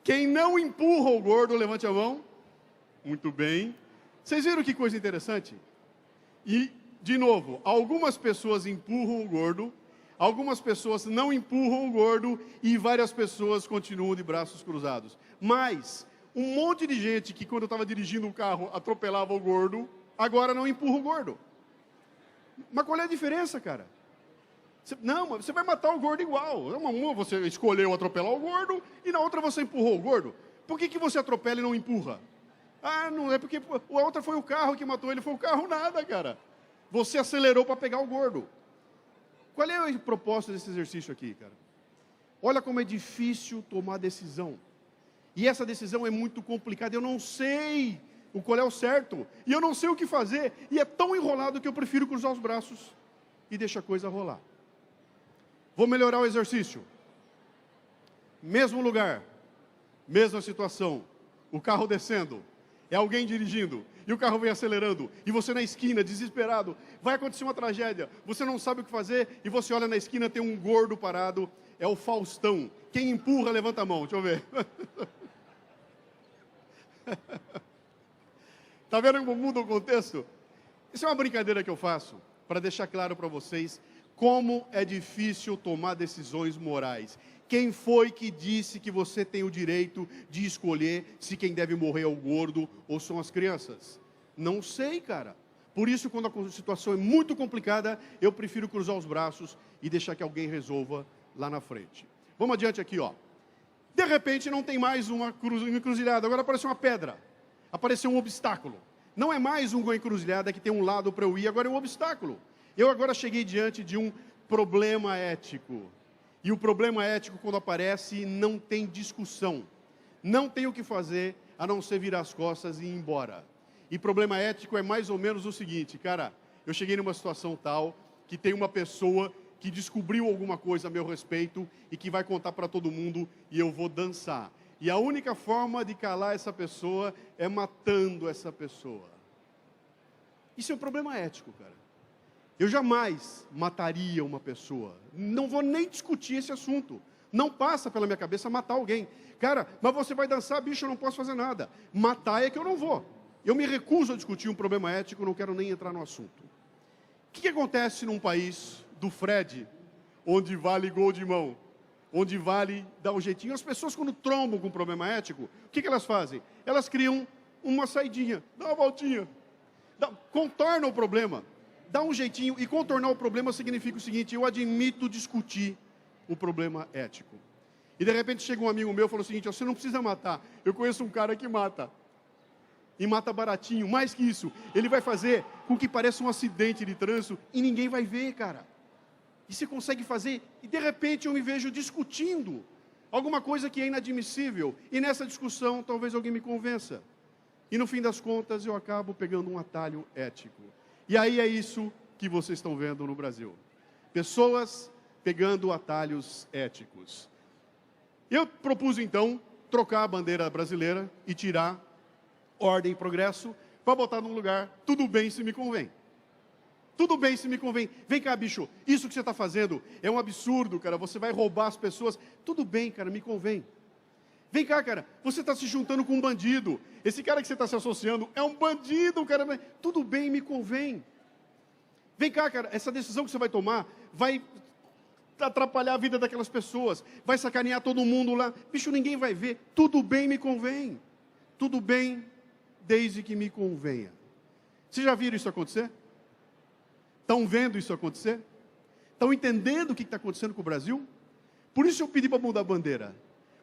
Quem não empurra o gordo, levante a mão. Muito bem. Vocês viram que coisa interessante? E, de novo, algumas pessoas empurram o gordo, algumas pessoas não empurram o gordo e várias pessoas continuam de braços cruzados. Mas, um monte de gente que, quando eu estava dirigindo o carro, atropelava o gordo, agora não empurra o gordo. Mas qual é a diferença, cara? Não, mas você vai matar o gordo igual. Uma você escolheu atropelar o gordo e na outra você empurrou o gordo. Por que você atropela e não empurra? Ah, não é porque a outra foi o carro que matou ele. Foi o carro nada, cara. Você acelerou para pegar o gordo. Qual é o propósito desse exercício aqui, cara? Olha como é difícil tomar decisão. E essa decisão é muito complicada. Eu não sei qual é o certo. E eu não sei o que fazer. E é tão enrolado que eu prefiro cruzar os braços e deixar a coisa rolar. Vou melhorar o exercício. Mesmo lugar, mesma situação. O carro descendo, é alguém dirigindo, e o carro vem acelerando, e você na esquina, desesperado, vai acontecer uma tragédia, você não sabe o que fazer, e você olha na esquina, tem um gordo parado, é o Faustão. Quem empurra, levanta a mão, deixa eu ver. Está vendo como muda o contexto? Isso é uma brincadeira que eu faço, para deixar claro para vocês como é difícil tomar decisões morais. Quem foi que disse que você tem o direito de escolher se quem deve morrer é o gordo ou são as crianças? Não sei, cara. Por isso, quando a situação é muito complicada, eu prefiro cruzar os braços e deixar que alguém resolva lá na frente. Vamos adiante aqui, ó. De repente, não tem mais uma encruzilhada, agora apareceu uma pedra. Apareceu um obstáculo. Não é mais uma encruzilhada que tem um lado para eu ir, agora é um obstáculo. Eu agora cheguei diante de um problema ético. E o problema ético, quando aparece, não tem discussão. Não tem o que fazer, a não ser virar as costas e ir embora. E problema ético é mais ou menos o seguinte, cara, eu cheguei numa situação tal, que tem uma pessoa que descobriu alguma coisa a meu respeito, e que vai contar para todo mundo, e eu vou dançar. E a única forma de calar essa pessoa é matando essa pessoa. Isso é um problema ético, cara. Eu jamais mataria uma pessoa. Não vou nem discutir esse assunto. Não passa pela minha cabeça matar alguém. Cara, mas você vai dançar, bicho, eu não posso fazer nada. Matar é que eu não vou. Eu me recuso a discutir um problema ético, não quero nem entrar no assunto. O que acontece num país do Fred, onde vale gol de mão, onde vale dar um jeitinho? As pessoas, quando trombam com um problema ético, o que elas fazem? Elas criam uma saidinha, dá uma voltinha, contornam o problema. Dá um jeitinho, e contornar o problema significa o seguinte: eu admito discutir o problema ético. E de repente chega um amigo meu e falou o seguinte: você não precisa matar, eu conheço um cara que mata. E mata baratinho, mais que isso, ele vai fazer com que pareça um acidente de trânsito e ninguém vai ver, cara. E você consegue fazer, e de repente eu me vejo discutindo alguma coisa que é inadmissível. E nessa discussão, talvez alguém me convença. E no fim das contas, eu acabo pegando um atalho ético. E aí é isso que vocês estão vendo no Brasil. Pessoas pegando atalhos éticos. Eu propus, então, trocar a bandeira brasileira e tirar ordem e progresso para botar num lugar, tudo bem se me convém. Tudo bem se me convém. Vem cá, bicho, isso que você está fazendo é um absurdo, cara, você vai roubar as pessoas. Tudo bem, cara, me convém. Vem cá, cara, você está se juntando com um bandido. Esse cara que você está se associando é um bandido, cara. Tudo bem, me convém. Vem cá, cara, essa decisão que você vai tomar vai atrapalhar a vida daquelas pessoas. Vai sacanear todo mundo lá. Bicho, ninguém vai ver. Tudo bem, me convém. Tudo bem, desde que me convenha. Vocês já viram isso acontecer? Estão vendo isso acontecer? Estão entendendo o que está acontecendo com o Brasil? Por isso eu pedi para mudar a bandeira.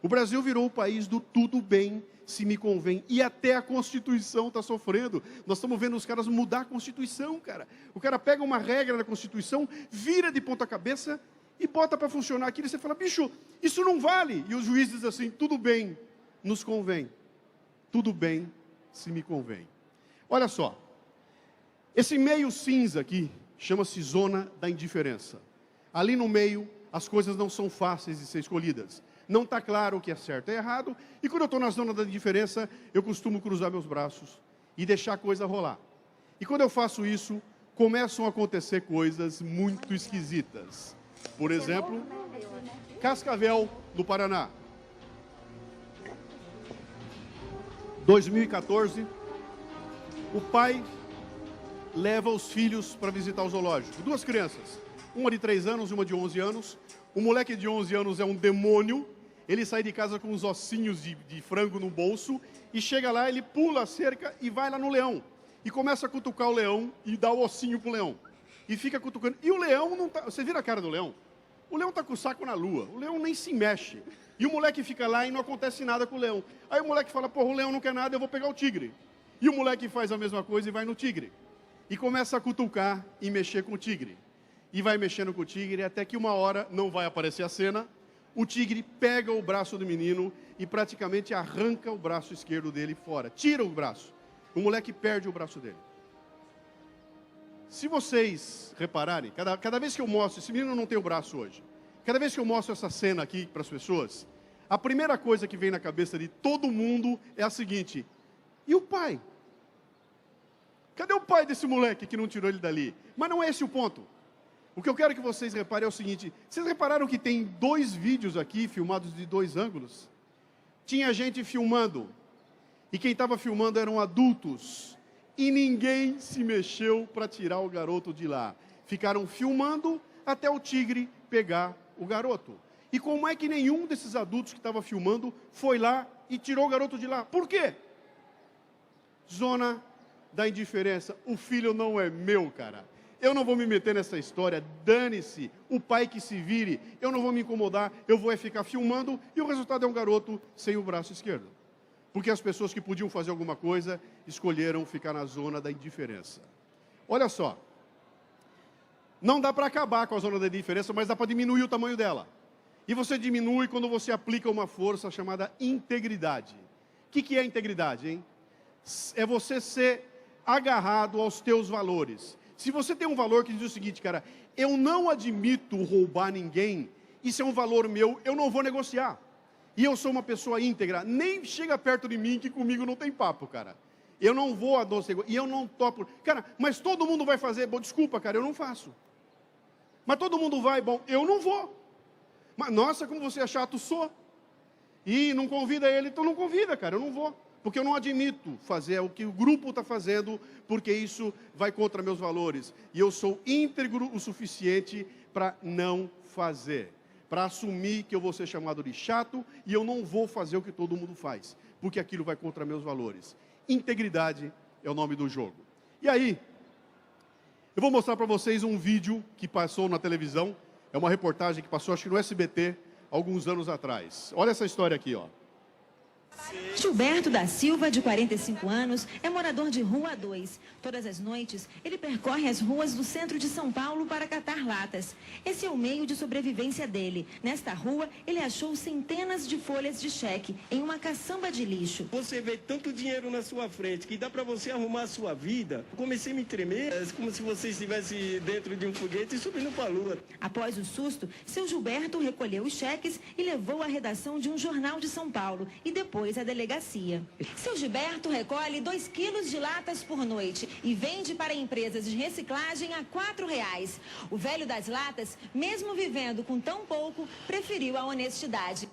O Brasil virou o país do tudo bem, se me convém. E até a Constituição está sofrendo. Nós estamos vendo os caras mudar a Constituição, cara. O cara pega uma regra da Constituição, vira de ponta cabeça e bota para funcionar aquilo. E você fala, bicho, isso não vale. E os juízes dizem assim, tudo bem, nos convém. Tudo bem, se me convém. Olha só. Esse meio cinza aqui chama-se zona da indiferença. Ali no meio, as coisas não são fáceis de ser escolhidas. Não está claro o que é certo e errado. E quando eu estou na zona da indiferença, eu costumo cruzar meus braços e deixar a coisa rolar. E quando eu faço isso, começam a acontecer coisas muito esquisitas. Por exemplo, Cascavel, no Paraná. 2014, o pai leva os filhos para visitar o zoológico. Duas crianças, uma de 3 anos e uma de 11 anos. O moleque de 11 anos é um demônio. Ele sai de casa com uns ossinhos de frango no bolso e chega lá, ele pula a cerca e vai lá no leão. E começa a cutucar o leão e dá o ossinho pro leão. E fica cutucando. E o leão não tá... Você vira a cara do leão? O leão tá com o saco na lua. O leão nem se mexe. E o moleque fica lá e não acontece nada com o leão. Aí o moleque fala, porra, o leão não quer nada, eu vou pegar o tigre. E o moleque faz a mesma coisa e vai no tigre. E começa a cutucar e mexer com o tigre. E vai mexendo com o tigre até que uma hora, não vai aparecer a cena, o tigre pega o braço do menino e praticamente arranca o braço esquerdo dele fora. Tira o braço. O moleque perde o braço dele. Se vocês repararem, cada vez que eu mostro, esse menino não tem o braço hoje, cada vez que eu mostro essa cena aqui para as pessoas, a primeira coisa que vem na cabeça de todo mundo é a seguinte, e o pai? Cadê o pai desse moleque que não tirou ele dali? Mas não é esse o ponto. O que eu quero que vocês reparem é o seguinte, vocês repararam que tem 2 vídeos aqui, filmados de 2 ângulos? Tinha gente filmando, e quem estava filmando eram adultos, e ninguém se mexeu para tirar o garoto de lá. Ficaram filmando até o tigre pegar o garoto. E como é que nenhum desses adultos que estava filmando foi lá e tirou o garoto de lá? Por quê? Zona da indiferença. O filho não é meu, cara. Eu não vou me meter nessa história, dane-se, o pai que se vire, eu não vou me incomodar, eu vou ficar filmando e o resultado é um garoto sem o braço esquerdo. Porque as pessoas que podiam fazer alguma coisa, escolheram ficar na zona da indiferença. Olha só, não dá para acabar com a zona da indiferença, mas dá para diminuir o tamanho dela. E você diminui quando você aplica uma força chamada integridade. O que é integridade, hein? É você ser agarrado aos teus valores. Se você tem um valor que diz o seguinte, cara, eu não admito roubar ninguém, isso é um valor meu, eu não vou negociar. E eu sou uma pessoa íntegra, nem chega perto de mim que comigo não tem papo, cara. Eu não vou adoçar, e eu não topo. Cara, mas todo mundo vai fazer, bom, desculpa, cara, eu não faço. Mas todo mundo vai, bom, eu não vou. Mas, nossa, como você é chato, sou. E não convida ele, então não convida, cara, eu não vou. Porque eu não admito fazer o que o grupo está fazendo, porque isso vai contra meus valores. E eu sou íntegro o suficiente para não fazer. Para assumir que eu vou ser chamado de chato e eu não vou fazer o que todo mundo faz. Porque aquilo vai contra meus valores. Integridade é o nome do jogo. E aí, eu vou mostrar para vocês um vídeo que passou na televisão. É uma reportagem que passou, acho que no SBT, alguns anos atrás. Olha essa história aqui, ó. Gilberto da Silva, de 45 anos, é morador de Rua 2. Todas as noites, ele percorre as ruas do centro de São Paulo para catar latas. Esse é o meio de sobrevivência dele. Nesta rua, ele achou centenas de folhas de cheque em uma caçamba de lixo. Você vê tanto dinheiro na sua frente que dá para você arrumar a sua vida. Comecei a me tremer, como se você estivesse dentro de um foguete e subindo para a lua. Após o susto, seu Gilberto recolheu os cheques e levou à redação de um jornal de São Paulo e depois à delegacia. Seu Gilberto recolhe 2 quilos de latas por noite e vende para empresas de reciclagem a R$4. O velho das latas, mesmo vivendo com tão pouco, preferiu a honestidade.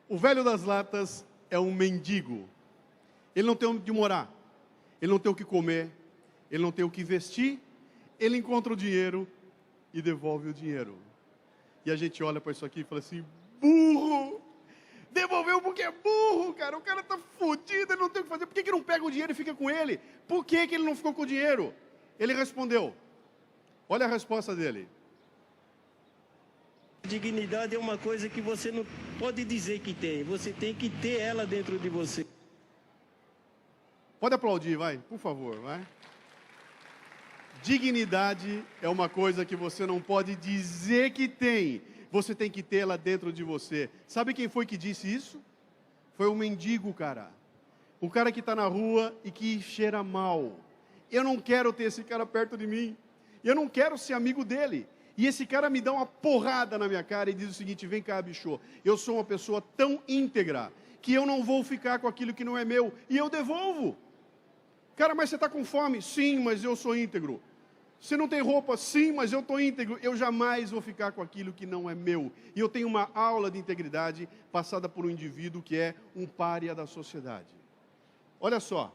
O velho das latas é um mendigo. Ele não tem onde morar, ele não tem o que comer, ele não tem o que vestir, ele encontra o dinheiro e devolve o dinheiro. E a gente olha para isso aqui e fala assim, burro! Devolveu porque é burro, cara. O cara tá fodido, ele não tem o que fazer. Por que não pega o dinheiro e fica com ele? Por que ele não ficou com o dinheiro? Ele respondeu. Olha a resposta dele. Dignidade é uma coisa que você não pode dizer que tem. Você tem que ter ela dentro de você. Pode aplaudir, vai, por favor, vai. Dignidade é uma coisa que você não pode dizer que tem. Você tem que tê-la dentro de você. Sabe quem foi que disse isso? Foi um mendigo, cara. Um cara que está na rua e que cheira mal. Eu não quero ter esse cara perto de mim. Eu não quero ser amigo dele. E esse cara me dá uma porrada na minha cara e diz o seguinte, vem cá, bicho, eu sou uma pessoa tão íntegra que eu não vou ficar com aquilo que não é meu. E eu devolvo. Cara, mas você está com fome? Sim, mas eu sou íntegro. Você não tem roupa? Sim, mas eu estou íntegro. Eu jamais vou ficar com aquilo que não é meu. E eu tenho uma aula de integridade passada por um indivíduo que é um pária da sociedade. Olha só.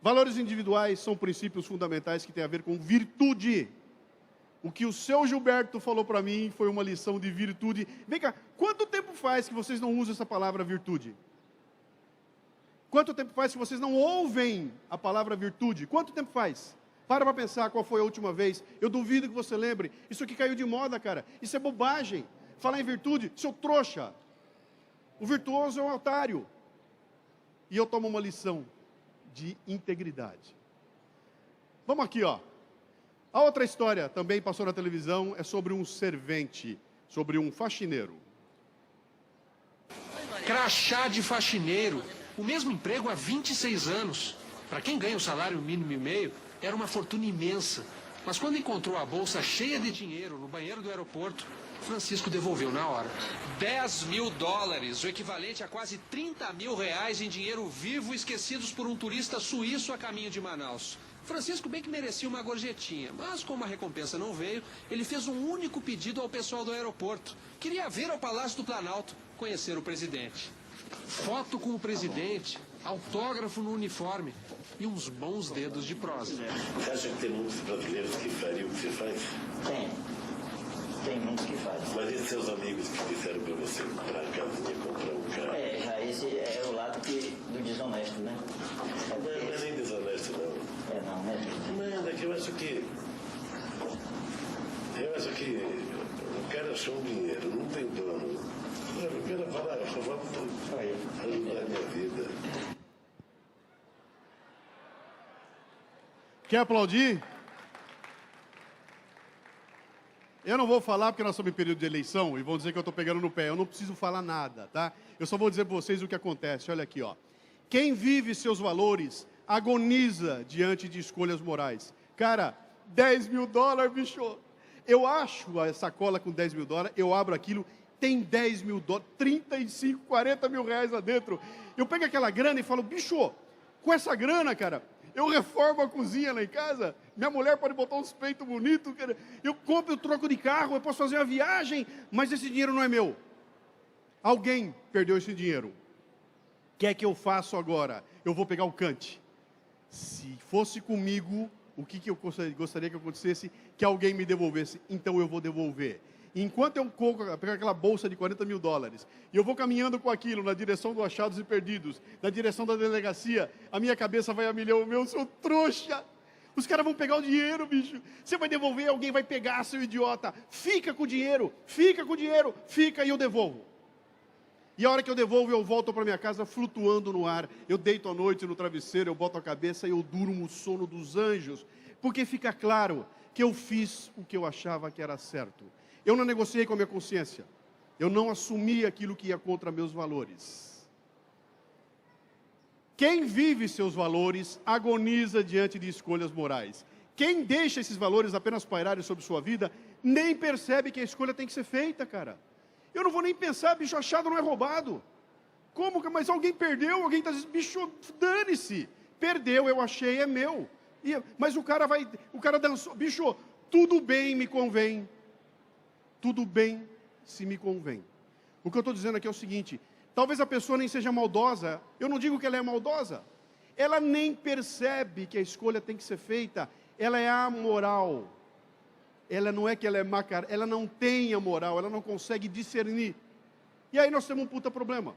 Valores individuais são princípios fundamentais que têm a ver com virtude. O que o seu Gilberto falou para mim foi uma lição de virtude. Vem cá, quanto tempo faz que vocês não usam essa palavra virtude? Quanto tempo faz que vocês não ouvem a palavra virtude? Quanto tempo faz? Para pensar qual foi a última vez. Eu duvido que você lembre. Isso aqui caiu de moda, cara. Isso é bobagem. Falar em virtude, seu trouxa. O virtuoso é um otário. E eu tomo uma lição de integridade. Vamos aqui, ó. A outra história também passou na televisão, é sobre um servente, sobre um faxineiro. Crachá de faxineiro. O mesmo emprego há 26 anos. Para quem ganha o salário mínimo e meio, era uma fortuna imensa. Mas quando encontrou a bolsa cheia de dinheiro no banheiro do aeroporto, Francisco devolveu na hora. 10 mil dólares, o equivalente a quase 30 mil reais em dinheiro vivo esquecidos por um turista suíço a caminho de Manaus. Francisco bem que merecia uma gorjetinha, mas como a recompensa não veio, ele fez um único pedido ao pessoal do aeroporto. Queria vir ao Palácio do Planalto, conhecer o presidente. Foto com o presidente, autógrafo no uniforme e uns bons dedos de prosa. Você acha que tem muitos brasileiros que fariam o que você faz? Tem muitos que fazem. Mas e seus amigos que disseram para você comprar a casinha, comprar um carro? Já esse é o lado do desonesto, né? Não é nem desonesto, não. Não, né? Não, é que eu acho que o cara achou um dinheiro, não tem dono. O cara fala, só vamos ajudar a minha vida. Quer aplaudir? Eu não vou falar porque nós estamos em período de eleição e vão dizer que eu estou pegando no pé. Eu não preciso falar nada, tá? Eu só vou dizer para vocês o que acontece. Olha aqui, ó. Quem vive seus valores agoniza diante de escolhas morais. Cara, 10 mil dólares, bicho. Eu acho a sacola com 10 mil dólares, eu abro aquilo, tem 10 mil dólares, 35, 40 mil reais lá dentro. Eu pego aquela grana e falo, bicho, com essa grana, cara, eu reformo a cozinha lá em casa, minha mulher pode botar uns peitos bonitos, cara. Eu compro, eu troco de carro, eu posso fazer uma viagem, mas esse dinheiro não é meu. Alguém perdeu esse dinheiro. O que é que eu faço agora? Eu vou pegar o Kant. Se fosse comigo, o que eu gostaria que acontecesse? Que alguém me devolvesse. Então eu vou devolver. Enquanto eu pego aquela bolsa de 40 mil dólares, e eu vou caminhando com aquilo na direção do Achados e Perdidos, na direção da delegacia, a minha cabeça vai a milhão, meu, seu trouxa. Os caras vão pegar o dinheiro, bicho. Você vai devolver, alguém vai pegar, seu idiota. Fica com o dinheiro, fica, e eu devolvo. E a hora que eu devolvo, eu volto para minha casa flutuando no ar. Eu deito à noite no travesseiro, eu boto a cabeça e eu durmo o sono dos anjos. Porque fica claro que eu fiz o que eu achava que era certo. Eu não negociei com a minha consciência. Eu não assumi aquilo que ia contra meus valores. Quem vive seus valores agoniza diante de escolhas morais. Quem deixa esses valores apenas pairarem sobre sua vida, nem percebe que a escolha tem que ser feita, cara. Eu não vou nem pensar, bicho achado não é roubado. Como que, mas alguém perdeu, alguém está dizendo, bicho, dane-se. Perdeu, eu achei, é meu. Mas o cara dançou, bicho, tudo bem, me convém. Tudo bem se me convém. O que eu estou dizendo aqui é o seguinte, talvez a pessoa nem seja maldosa, eu não digo que ela é maldosa, ela nem percebe que a escolha tem que ser feita, ela é amoral. Ela não é que ela é má, ela não tem a moral, ela não consegue discernir. E aí nós temos um puta problema.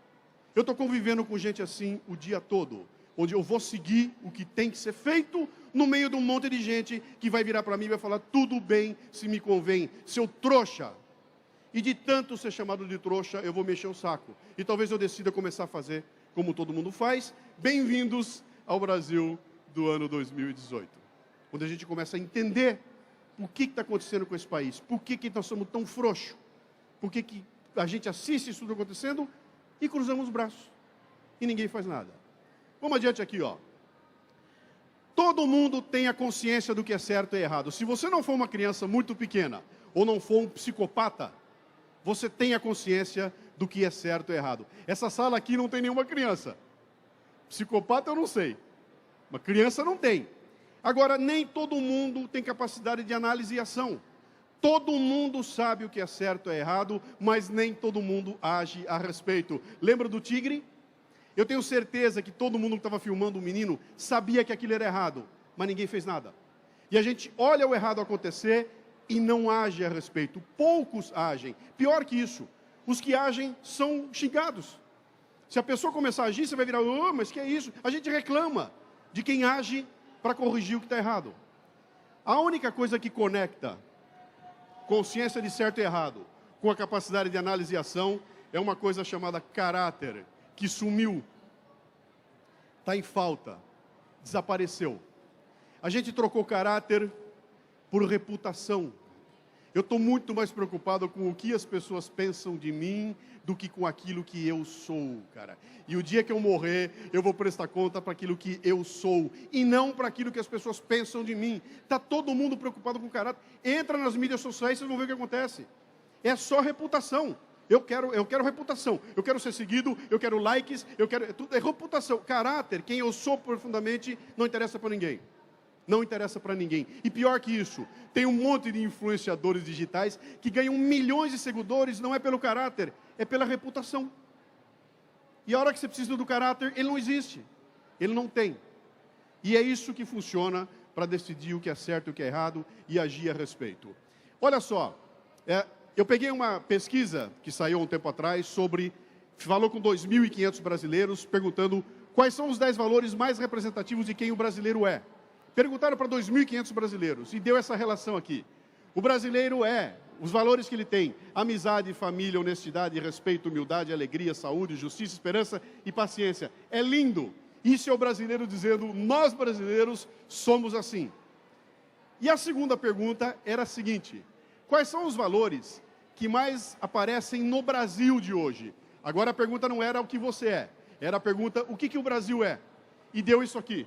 Eu estou convivendo com gente assim o dia todo, onde eu vou seguir o que tem que ser feito, no meio de um monte de gente que vai virar para mim e vai falar, tudo bem se me convém, seu trouxa. E de tanto ser chamado de trouxa, eu vou mexer o saco. E talvez eu decida começar a fazer como todo mundo faz. Bem-vindos ao Brasil do ano 2018. Onde a gente começa a entender o que está acontecendo com esse país. Por que nós somos tão frouxos? Por que a gente assiste isso tudo acontecendo e cruzamos os braços. E ninguém faz nada. Vamos adiante aqui, ó. Todo mundo tem a consciência do que é certo e errado. Se você não for uma criança muito pequena, ou não for um psicopata, você tem a consciência do que é certo e errado. Essa sala aqui não tem nenhuma criança. Psicopata eu não sei. Uma criança não tem. Agora, nem todo mundo tem capacidade de análise e ação. Todo mundo sabe o que é certo e errado, mas nem todo mundo age a respeito. Lembra do tigre? Eu tenho certeza que todo mundo que estava filmando o menino sabia que aquilo era errado, mas ninguém fez nada. E a gente olha o errado acontecer e não age a respeito. Poucos agem. Pior que isso, os que agem são xingados. Se a pessoa começar a agir, você vai virar, oh, mas que é isso? A gente reclama de quem age para corrigir o que está errado. A única coisa que conecta consciência de certo e errado com a capacidade de análise e ação é uma coisa chamada caráter, que sumiu, está em falta, desapareceu. A gente trocou caráter por reputação. Eu estou muito mais preocupado com o que as pessoas pensam de mim do que com aquilo que eu sou, cara. E o dia que eu morrer, eu vou prestar conta para aquilo que eu sou e não para aquilo que as pessoas pensam de mim. Está todo mundo preocupado com caráter. Entra nas mídias sociais, vocês vão ver o que acontece. É só reputação. Eu quero reputação. Eu quero ser seguido, eu quero likes, é reputação. Caráter, quem eu sou profundamente, não interessa para ninguém. Não interessa para ninguém. E pior que isso, tem um monte de influenciadores digitais que ganham milhões de seguidores, não é pelo caráter, é pela reputação. E a hora que você precisa do caráter, ele não existe. Ele não tem. E é isso que funciona para decidir o que é certo e o que é errado e agir a respeito. Olha só, eu peguei uma pesquisa que saiu há um tempo atrás falou com 2.500 brasileiros, perguntando quais são os 10 valores mais representativos de quem o brasileiro é. Perguntaram para 2.500 brasileiros e deu essa relação aqui. O brasileiro os valores que ele tem, amizade, família, honestidade, respeito, humildade, alegria, saúde, justiça, esperança e paciência. É lindo. Isso é o brasileiro dizendo, nós brasileiros somos assim. E a segunda pergunta era a seguinte, quais são os valores que mais aparecem no Brasil de hoje? Agora a pergunta não era o que você é, era a pergunta o que o Brasil é. E deu isso aqui.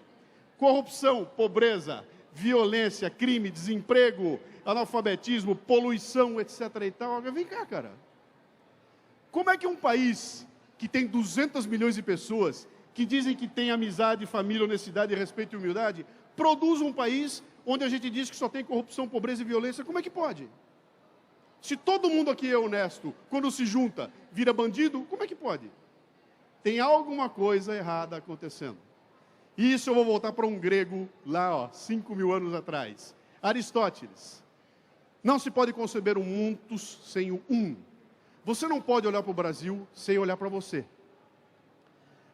Corrupção, pobreza, violência, crime, desemprego, analfabetismo, poluição, etc. e tal. Vem cá, cara. Como é que um país que tem 200 milhões de pessoas, que dizem que tem amizade, família, honestidade, respeito e humildade, produz um país onde a gente diz que só tem corrupção, pobreza e violência? Como é que pode? Se todo mundo aqui é honesto, quando se junta, vira bandido, como é que pode? Tem alguma coisa errada acontecendo. E isso eu vou voltar para um grego lá, 5.000 anos atrás. Aristóteles. Não se pode conceber um muntus sem o um. Você não pode olhar para o Brasil sem olhar para você.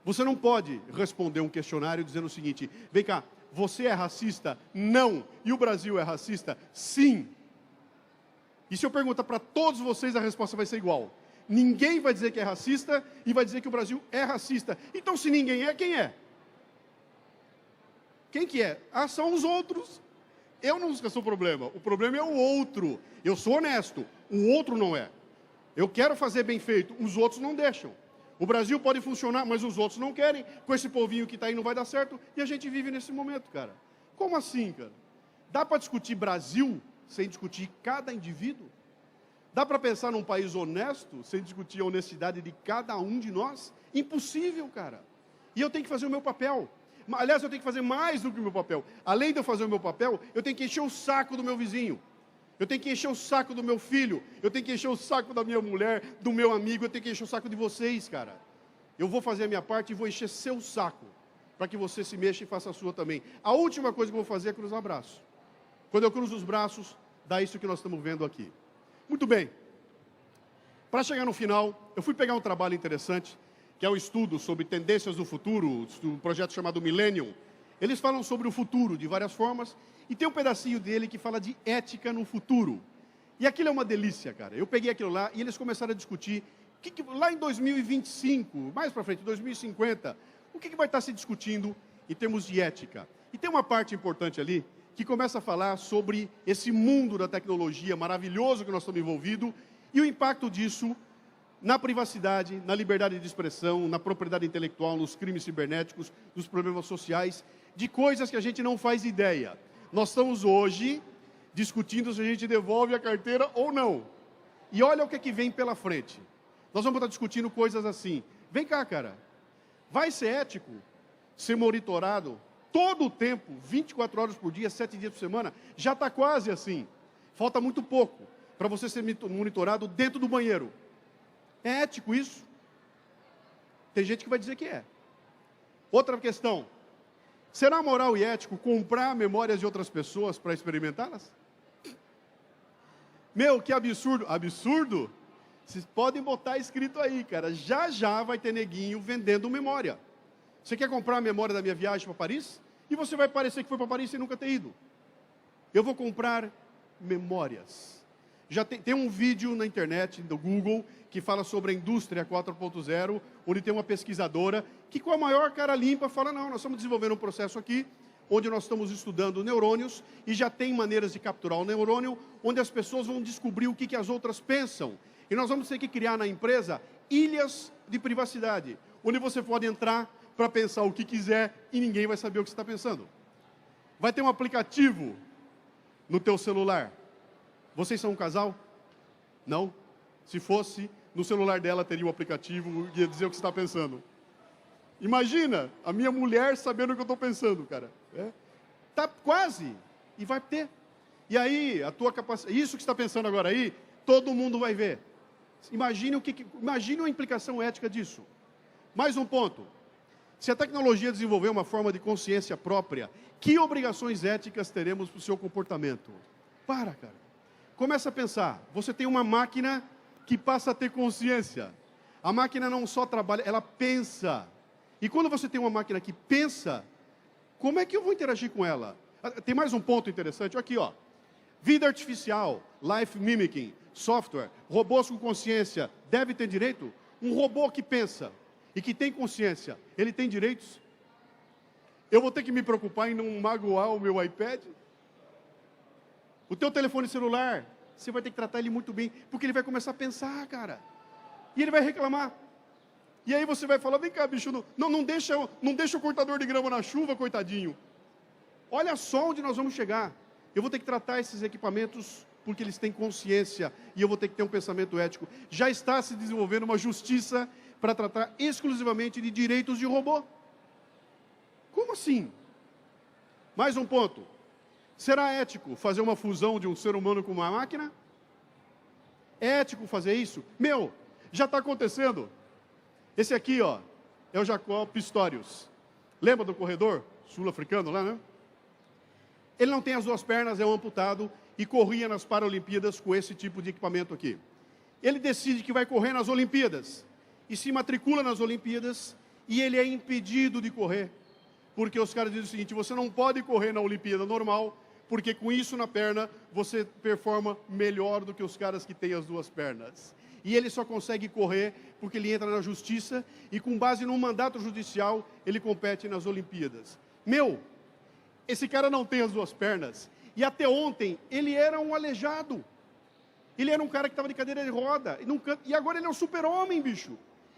Você não pode responder um questionário dizendo o seguinte, vem cá, você é racista? Não. E o Brasil é racista? Sim. E se eu perguntar para todos vocês, a resposta vai ser igual. Ninguém vai dizer que é racista e vai dizer que o Brasil é racista. Então, se ninguém é, quem é? Quem que é? Ah, são os outros. Eu nunca sou o problema. O problema é o outro. Eu sou honesto. O outro não é. Eu quero fazer bem feito. Os outros não deixam. O Brasil pode funcionar, mas os outros não querem. Com esse povinho que está aí não vai dar certo. E a gente vive nesse momento, cara. Como assim, cara? Dá para discutir Brasil sem discutir cada indivíduo? Dá para pensar num país honesto sem discutir a honestidade de cada um de nós? Impossível, cara. E eu tenho que fazer o meu papel. Aliás, eu tenho que fazer mais do que o meu papel. Além de eu fazer o meu papel, eu tenho que encher o saco do meu vizinho. Eu tenho que encher o saco do meu filho. Eu tenho que encher o saco da minha mulher, do meu amigo. Eu tenho que encher o saco de vocês, cara. Eu vou fazer a minha parte e vou encher seu saco, para que você se mexa e faça a sua também. A última coisa que eu vou fazer é cruzar braços. Quando eu cruzo os braços, dá isso que nós estamos vendo aqui. Muito bem. Para chegar no final, eu fui pegar um trabalho interessante, que é um estudo sobre tendências do futuro, um projeto chamado Millennium. Eles falam sobre o futuro de várias formas, e tem um pedacinho dele que fala de ética no futuro. E aquilo é uma delícia, cara. Eu peguei aquilo lá e eles começaram a discutir, lá em 2025, mais para frente, 2050, o que vai estar se discutindo em termos de ética. E tem uma parte importante ali, que começa a falar sobre esse mundo da tecnologia maravilhoso que nós estamos envolvidos, e o impacto disso na privacidade, na liberdade de expressão, na propriedade intelectual, nos crimes cibernéticos, nos problemas sociais, de coisas que a gente não faz ideia. Nós estamos hoje discutindo se a gente devolve a carteira ou não. E olha o que é que vem pela frente. Nós vamos estar discutindo coisas assim. Vem cá, cara. Vai ser ético ser monitorado todo o tempo, 24 horas por dia, 7 dias por semana? Já está quase assim. Falta muito pouco para você ser monitorado dentro do banheiro. É ético isso? Tem gente que vai dizer que é. Outra questão. Será moral e ético comprar memórias de outras pessoas para experimentá-las? Meu, que absurdo. Absurdo? Vocês podem botar escrito aí, cara. Já já vai ter neguinho vendendo memória. Você quer comprar a memória da minha viagem para Paris? E você vai parecer que foi para Paris sem nunca ter ido. Eu vou comprar memórias. Já tem um vídeo na internet, do Google, que fala sobre a indústria 4.0, onde tem uma pesquisadora que, com a maior cara limpa, fala, não, nós estamos desenvolvendo um processo aqui, onde nós estamos estudando neurônios, e já tem maneiras de capturar o neurônio, onde as pessoas vão descobrir o que as outras pensam. E nós vamos ter que criar na empresa ilhas de privacidade, onde você pode entrar para pensar o que quiser e ninguém vai saber o que você está pensando. Vai ter um aplicativo no teu celular. Vocês são um casal? Não? Se fosse, no celular dela teria um aplicativo que ia dizer o que você está pensando. Imagina, a minha mulher sabendo o que eu estou pensando, cara. Tá quase, e vai ter. E aí, a tua capacidade, isso que você está pensando agora aí, todo mundo vai ver. Imagine imagine a implicação ética disso. Mais um ponto. Se a tecnologia desenvolver uma forma de consciência própria, que obrigações éticas teremos para o seu comportamento? Para, cara. Começa a pensar. Você tem uma máquina que passa a ter consciência. A máquina não só trabalha, ela pensa. E quando você tem uma máquina que pensa, como é que eu vou interagir com ela? Tem mais um ponto interessante. Aqui, ó. Vida artificial, life mimicking, software, robôs com consciência, deve ter direito? Um robô que pensa e que tem consciência, ele tem direitos? Eu vou ter que me preocupar em não magoar o meu iPad? O teu telefone celular, você vai ter que tratar ele muito bem, porque ele vai começar a pensar, cara. E ele vai reclamar. E aí você vai falar, vem cá, bicho, não deixa o cortador de grama na chuva, coitadinho. Olha só onde nós vamos chegar. Eu vou ter que tratar esses equipamentos porque eles têm consciência e eu vou ter que ter um pensamento ético. Já está se desenvolvendo uma justiça para tratar exclusivamente de direitos de robô. Como assim? Mais um ponto. Será ético fazer uma fusão de um ser humano com uma máquina? É ético fazer isso? Meu, já está acontecendo. Esse aqui, ó, é o Jacob Pistorius. Lembra do corredor sul-africano lá, né? Ele não tem as duas pernas, é um amputado e corria nas Paralimpíadas com esse tipo de equipamento aqui. Ele decide que vai correr nas Olimpíadas e se matricula nas Olimpíadas e ele é impedido de correr, porque os caras dizem o seguinte, você não pode correr na Olimpíada normal, porque com isso na perna você performa melhor do que os caras que têm as duas pernas. e ele só consegue correr porque ele entra na justiça e com base num mandato judicial ele compete nas Olimpíadas. Meu, esse cara não tem as duas pernas e até ontem ele era um aleijado. Ele era um cara que estava de cadeira de roda e agora ele é um super-homem, bicho.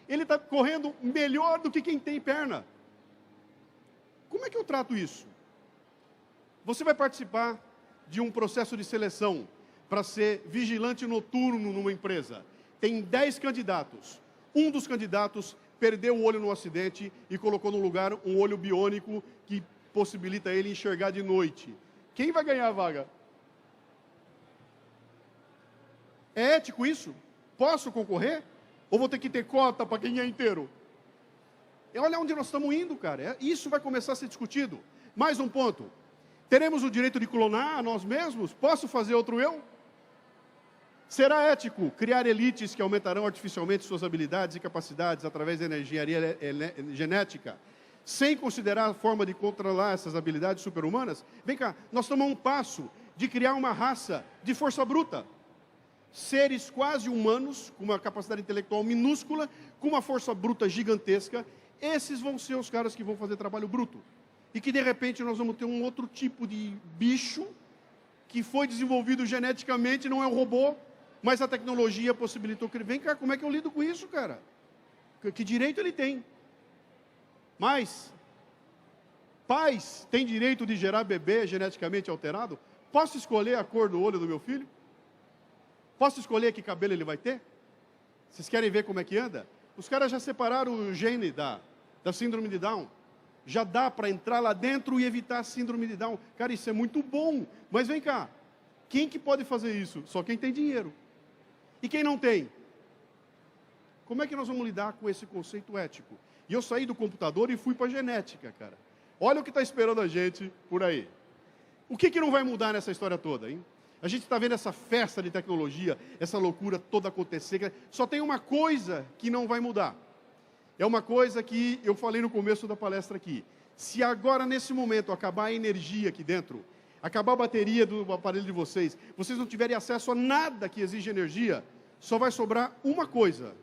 Ele está correndo melhor do que quem tem perna. Como é que eu trato isso? Você vai participar de um processo de seleção para ser vigilante noturno numa empresa. Tem 10 candidatos. Um dos candidatos perdeu o olho no acidente e colocou no lugar um olho biônico que possibilita ele enxergar de noite. Quem vai ganhar a vaga? É ético isso? Posso concorrer? Ou vou ter que ter cota para quem é inteiro? Olha onde nós estamos indo, cara. Isso vai começar a ser discutido. Mais um ponto. Teremos o direito de clonar a nós mesmos? Posso fazer outro eu? Será ético criar elites que aumentarão artificialmente suas habilidades e capacidades através da engenharia genética, sem considerar a forma de controlar essas habilidades super-humanas? Vem cá, nós estamos a um passo de criar uma raça de força bruta. Seres quase humanos, com uma capacidade intelectual minúscula, com uma força bruta gigantesca. Esses vão ser os caras que vão fazer trabalho bruto. E que, de repente, nós vamos ter um outro tipo de bicho que foi desenvolvido geneticamente, não é um robô, mas a tecnologia possibilitou que ele... Vem cá, como é que eu lido com isso, cara? Que direito ele tem? Mas, pais têm direito de gerar bebê geneticamente alterado? Posso escolher a cor do olho do meu filho? Posso escolher que cabelo ele vai ter? Vocês querem ver como é que anda? Os caras já separaram o gene da síndrome de Down. Já dá para entrar lá dentro e evitar a síndrome de Down. Cara, isso é muito bom. Mas vem cá, quem que pode fazer isso? Só quem tem dinheiro. E quem não tem? Como é que nós vamos lidar com esse conceito ético? E eu saí do computador e fui para a genética, cara. Olha o que está esperando a gente por aí. O que não vai mudar nessa história toda, hein? A gente está vendo essa festa de tecnologia, essa loucura toda acontecer. Só tem uma coisa que não vai mudar. É uma coisa que eu falei no começo da palestra aqui. Se agora, nesse momento, acabar a energia aqui dentro, acabar a bateria do aparelho de vocês não tiverem acesso a nada que exige energia, só vai sobrar uma coisa,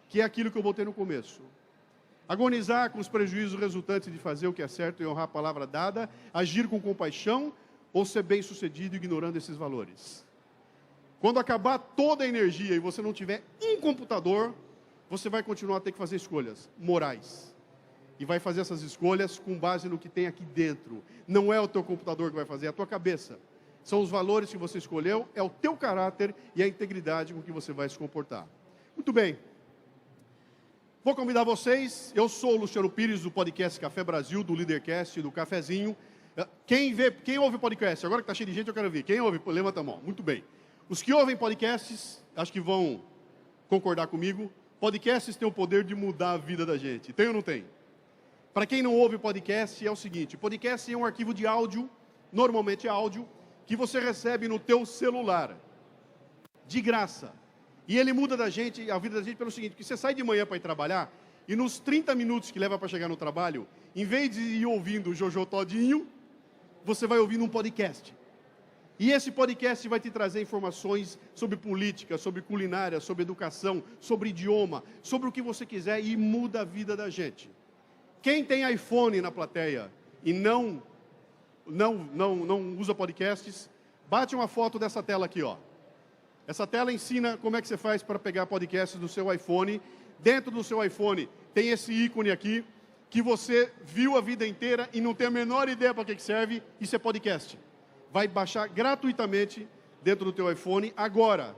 que é aquilo que eu botei no começo. Agonizar com os prejuízos resultantes de fazer o que é certo e honrar a palavra dada, agir com compaixão ou ser bem-sucedido ignorando esses valores. Quando acabar toda a energia e você não tiver um computador, você vai continuar a ter que fazer escolhas morais. E vai fazer essas escolhas com base no que tem aqui dentro. Não é o teu computador que vai fazer, é a tua cabeça. São os valores que você escolheu, é o teu caráter e a integridade com que você vai se comportar. Muito bem. Vou convidar vocês, eu sou o Luciano Pires, do podcast Café Brasil, do Leadercast, do Cafezinho. Quem ouve podcast? Agora que está cheio de gente, eu quero ver. Quem ouve? Levanta a mão. Muito bem. Os que ouvem podcasts, acho que vão concordar comigo. Podcasts têm o poder de mudar a vida da gente. Tem ou não tem? Para quem não ouve podcast, é o seguinte. Podcast é um arquivo de áudio, normalmente é áudio, que você recebe no teu celular. De graça. E ele muda a vida da gente pelo seguinte, que você sai de manhã para ir trabalhar, e nos 30 minutos que leva para chegar no trabalho, em vez de ir ouvindo o Jojo Todinho, você vai ouvindo um podcast. E esse podcast vai te trazer informações sobre política, sobre culinária, sobre educação, sobre idioma, sobre o que você quiser e muda a vida da gente. Quem tem iPhone na plateia e não usa podcasts, bate uma foto dessa tela aqui, ó. Essa tela ensina como é que você faz para pegar podcasts do seu iPhone. Dentro do seu iPhone tem esse ícone aqui, que você viu a vida inteira e não tem a menor ideia para que serve, isso é podcast. Vai baixar gratuitamente dentro do teu iPhone. Agora,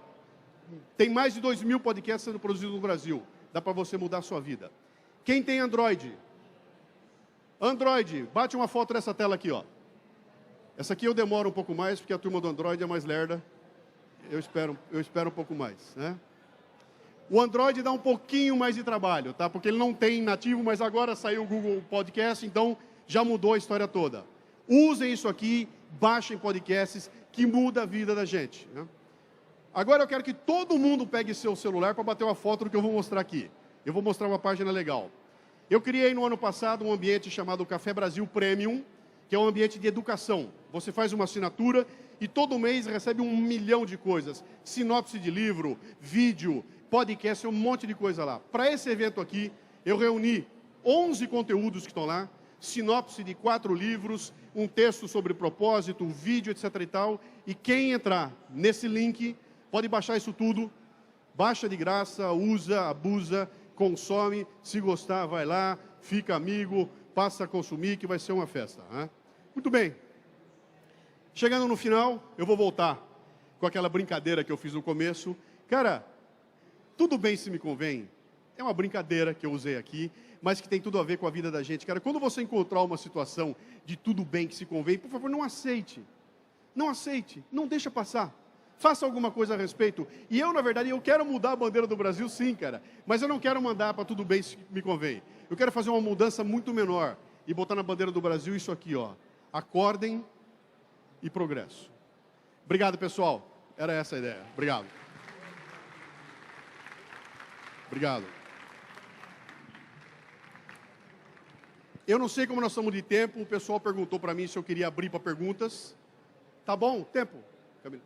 tem mais de 2.000 podcasts sendo produzidos no Brasil. Dá para você mudar a sua vida. Quem tem Android? Android, bate uma foto dessa tela aqui, ó. Essa aqui eu demoro um pouco mais, porque a turma do Android é mais lerda. Eu espero um pouco mais, né? O Android dá um pouquinho mais de trabalho, tá? Porque ele não tem nativo, mas agora saiu o Google Podcast, então já mudou a história toda. Usem isso aqui, baixem podcasts, que muda a vida da gente, né? Agora eu quero que todo mundo pegue seu celular para bater uma foto do que eu vou mostrar aqui. Eu vou mostrar uma página legal. Eu criei no ano passado um ambiente chamado Café Brasil Premium, que é um ambiente de educação. Você faz uma assinatura e todo mês recebe 1 milhão de coisas. Sinopse de livro, vídeo, podcast, um monte de coisa lá. Para esse evento aqui, eu reuni 11 conteúdos que estão lá, sinopse de 4 livros, um texto sobre propósito, um vídeo, etc. e tal. E quem entrar nesse link pode baixar isso tudo. Baixa de graça, usa, abusa, consome. Se gostar, vai lá, fica amigo, passa a consumir, que vai ser uma festa. Né? Muito bem. Chegando no final, eu vou voltar com aquela brincadeira que eu fiz no começo. Cara, tudo bem se me convém. É uma brincadeira que eu usei aqui, mas que tem tudo a ver com a vida da gente. Cara, quando você encontrar uma situação de tudo bem que se convém, por favor, não aceite. Não aceite, não deixa passar. Faça alguma coisa a respeito. E eu, na verdade, eu quero mudar a bandeira do Brasil, sim, cara. Mas eu não quero mandar para tudo bem se me convém. Eu quero fazer uma mudança muito menor e botar na bandeira do Brasil isso aqui, ó. Acordem e progresso. Obrigado, pessoal. Era essa a ideia. Obrigado. Obrigado. Eu não sei como nós estamos de tempo. O pessoal perguntou para mim se eu queria abrir para perguntas. Tá bom? Tempo? Camila.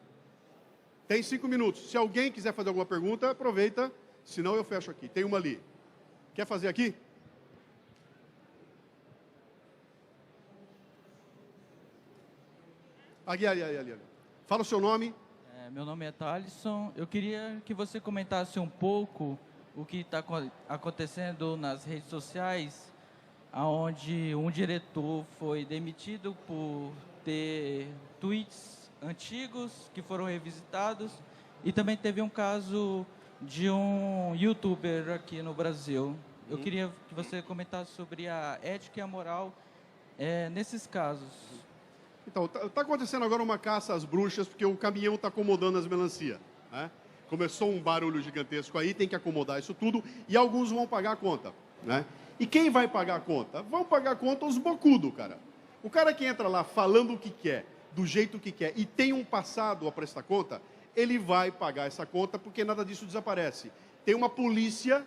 Tem 5 minutos. Se alguém quiser fazer alguma pergunta, aproveita. Senão eu fecho aqui. Tem uma ali. Quer fazer aqui? Ali. Fala o seu nome. Meu nome é Thalisson. Eu queria que você comentasse um pouco o que está acontecendo nas redes sociais, onde um diretor foi demitido por ter tweets antigos que foram revisitados, e também teve um caso de um youtuber aqui no Brasil. Eu queria que você comentasse sobre a ética e a moral nesses casos. Então, está acontecendo agora uma caça às bruxas, porque o caminhão está acomodando as melancia. Né? Começou um barulho gigantesco aí, tem que acomodar isso tudo, e alguns vão pagar a conta. Né? E quem vai pagar a conta? Vão pagar a conta os bocudos, cara. O cara que entra lá falando o que quer, do jeito que quer, e tem um passado a prestar conta, ele vai pagar essa conta, porque nada disso desaparece. Tem uma polícia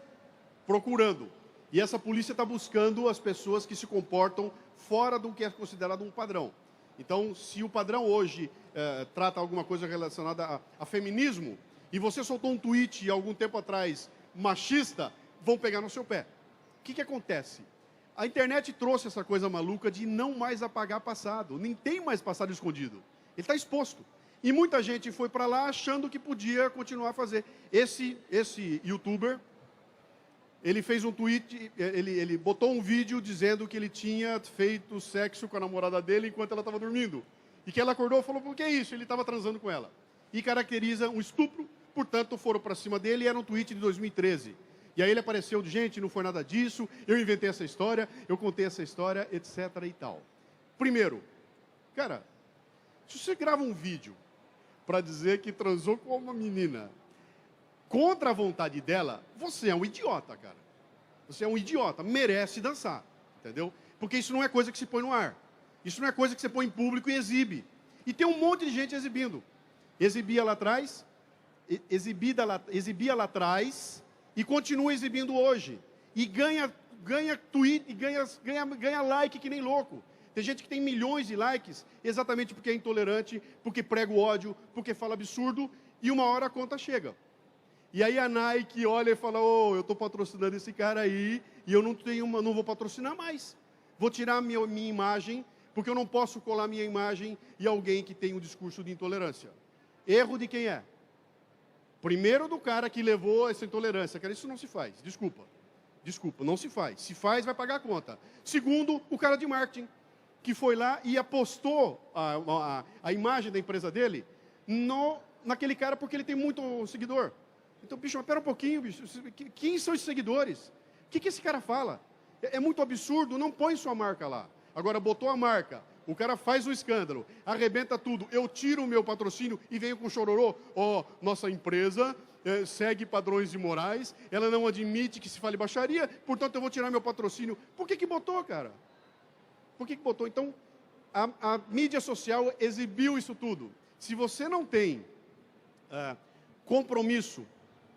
procurando. E essa polícia está buscando as pessoas que se comportam fora do que é considerado um padrão. Então, se o padrão hoje trata alguma coisa relacionada a feminismo, e você soltou um tweet algum tempo atrás machista, vão pegar no seu pé. O que acontece? A internet trouxe essa coisa maluca de não mais apagar passado. Nem tem mais passado escondido. Ele está exposto. E muita gente foi para lá achando que podia continuar a fazer. Esse youtuber, ele fez um tweet, ele botou um vídeo dizendo que ele tinha feito sexo com a namorada dele enquanto ela estava dormindo. E que ela acordou e falou, por que é isso? Ele estava transando com ela. E caracteriza um estupro, portanto foram para cima dele, e era um tweet de 2013. E aí ele apareceu de, gente, não foi nada disso, eu inventei essa história, eu contei essa história, etc. e tal. Primeiro, cara, se você grava um vídeo para dizer que transou com uma menina contra a vontade dela, você é um idiota, cara. Você é um idiota, merece dançar, entendeu? Porque isso não é coisa que se põe no ar. Isso não é coisa que você põe em público e exibe. E tem um monte de gente exibindo. Exibia lá atrás, e continua exibindo hoje. E ganha tweet, e ganha like que nem louco. Tem gente que tem milhões de likes, exatamente porque é intolerante, porque prega o ódio, porque fala absurdo, e uma hora a conta chega. E aí a Nike olha e fala, eu estou patrocinando esse cara aí, e eu não vou patrocinar mais. Vou tirar minha imagem, porque eu não posso colar minha imagem e alguém que tem um discurso de intolerância. Erro de quem é? Primeiro do cara que levou essa intolerância. Cara, isso não se faz. Desculpa, não se faz. Se faz, vai pagar a conta. Segundo, o cara de marketing, que foi lá e apostou a imagem da empresa dele naquele cara porque ele tem muito seguidor. Então, bicho, mas pera um pouquinho, bicho. Quem são esses seguidores? O que esse cara fala? É muito absurdo, não põe sua marca lá. Agora, botou a marca, o cara faz um escândalo, arrebenta tudo, eu tiro o meu patrocínio e venho com chororô. Nossa empresa segue padrões imorais, ela não admite que se fale baixaria, portanto eu vou tirar meu patrocínio. Por que botou, cara? Por que botou? Então, a mídia social exibiu isso tudo. Se você não tem compromisso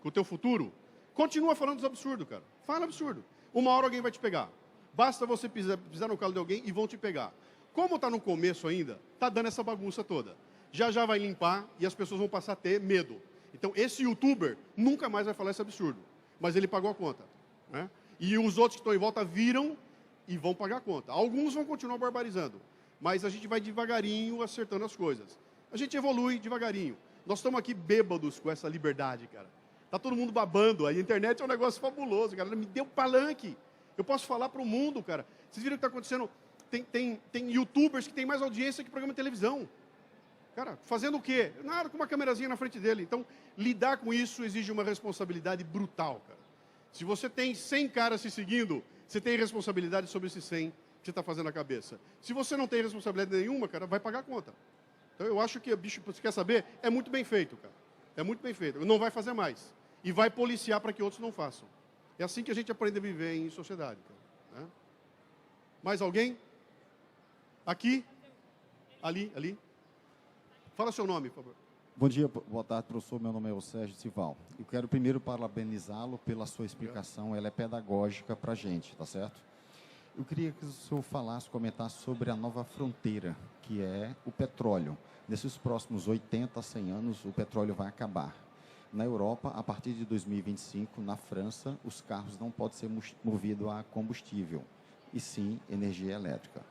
com o teu futuro, continua falando dos absurdos, cara. Fala absurdo. Uma hora alguém vai te pegar. Basta você pisar no calo de alguém e vão te pegar. Como está no começo ainda, está dando essa bagunça toda. Já vai limpar e as pessoas vão passar a ter medo. Então, esse youtuber nunca mais vai falar esse absurdo. Mas ele pagou a conta, né? E os outros que estão em volta viram e vão pagar a conta. Alguns vão continuar barbarizando, mas a gente vai devagarinho acertando as coisas. A gente evolui devagarinho. Nós estamos aqui bêbados com essa liberdade, cara. Tá todo mundo babando. A internet é um negócio fabuloso, cara. Me deu palanque. Eu posso falar para o mundo, cara. Vocês viram o que está acontecendo? Tem youtubers que têm mais audiência que programa de televisão. Cara, fazendo o quê? Nada, com uma câmerazinha na frente dele. Então, lidar com isso exige uma responsabilidade brutal, cara. Se você tem 100 caras se seguindo, você tem responsabilidade sobre esses 100 que você está fazendo na cabeça. Se você não tem responsabilidade nenhuma, cara, vai pagar a conta. Então, eu acho que, bicho, você quer saber? É muito bem feito, cara. É muito bem feito. Não vai fazer mais. E vai policiar para que outros não façam. É assim que a gente aprende a viver em sociedade, cara, né? Mais alguém? Aqui? Ali? Fala seu nome, por favor. Bom dia, boa tarde, professor. Meu nome é o Sérgio Sival. Eu quero primeiro parabenizá-lo pela sua explicação. Ela é pedagógica para a gente, tá certo? Eu queria que o senhor comentasse sobre a nova fronteira, que é o petróleo. Nesses próximos 80, 100 anos, o petróleo vai acabar. Na Europa, a partir de 2025, na França, os carros não podem ser movidos a combustível, e sim energia elétrica.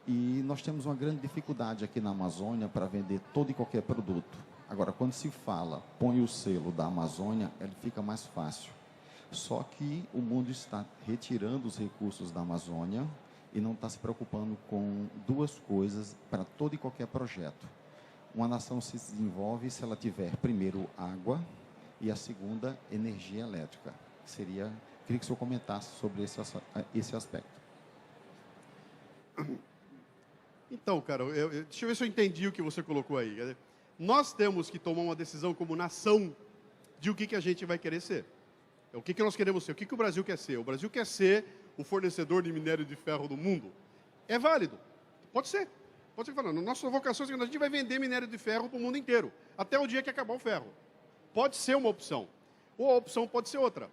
E nós temos uma grande dificuldade aqui na Amazônia para vender todo e qualquer produto. Agora, quando se fala, põe o selo da Amazônia, ele fica mais fácil. Só que o mundo está retirando os recursos da Amazônia e não está se preocupando com duas coisas para todo e qualquer projeto. Uma nação se desenvolve se ela tiver, primeiro, água e a segunda, energia elétrica. Queria que o senhor comentasse sobre esse aspecto. Então, cara, deixa eu ver se eu entendi o que você colocou aí. Nós temos que tomar uma decisão como nação de o que a gente vai querer ser. O que nós queremos ser? O que o Brasil quer ser? O Brasil quer ser o fornecedor de minério de ferro do mundo? É válido. Pode ser. Pode ser falando. Nossa vocação é que a gente vai vender minério de ferro para o mundo inteiro, até o dia que acabar o ferro. Pode ser uma opção. Ou a opção pode ser outra.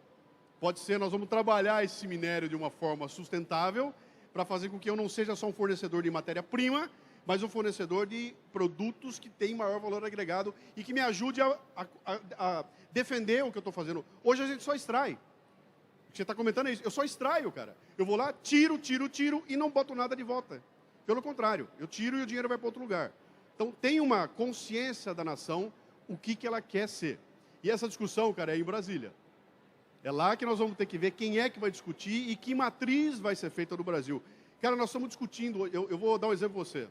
Pode ser, nós vamos trabalhar esse minério de uma forma sustentável para fazer com que eu não seja só um fornecedor de matéria-prima, mas um fornecedor de produtos que têm maior valor agregado e que me ajude a defender o que eu estou fazendo. Hoje a gente só extrai. Você está comentando isso? Eu só extraio, cara. Eu vou lá, tiro e não boto nada de volta. Pelo contrário, eu tiro e o dinheiro vai para outro lugar. Então, tem uma consciência da nação, o que ela quer ser. E essa discussão, cara, é em Brasília. É lá que nós vamos ter que ver quem é que vai discutir e que matriz vai ser feita no Brasil. Cara, nós estamos discutindo, eu vou dar um exemplo para você.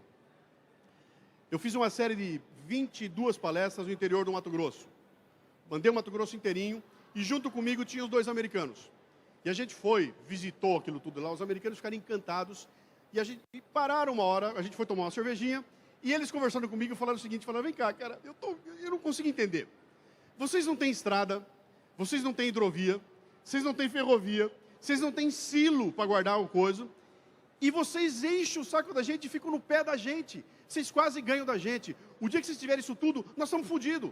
Eu fiz uma série de 22 palestras no interior do Mato Grosso. Mandei o Mato Grosso inteirinho e junto comigo tinha os 2 americanos. E a gente visitou aquilo tudo lá, os americanos ficaram encantados. E pararam uma hora, a gente foi tomar uma cervejinha, e eles conversando comigo falaram o seguinte, vem cá, cara, eu não consigo entender. Vocês não têm estrada, vocês não têm hidrovia, vocês não têm ferrovia, vocês não têm silo para guardar o coisa, e vocês enchem o saco da gente e ficam no pé da gente. Vocês quase ganham da gente. O dia que vocês tiverem isso tudo, nós estamos fodidos.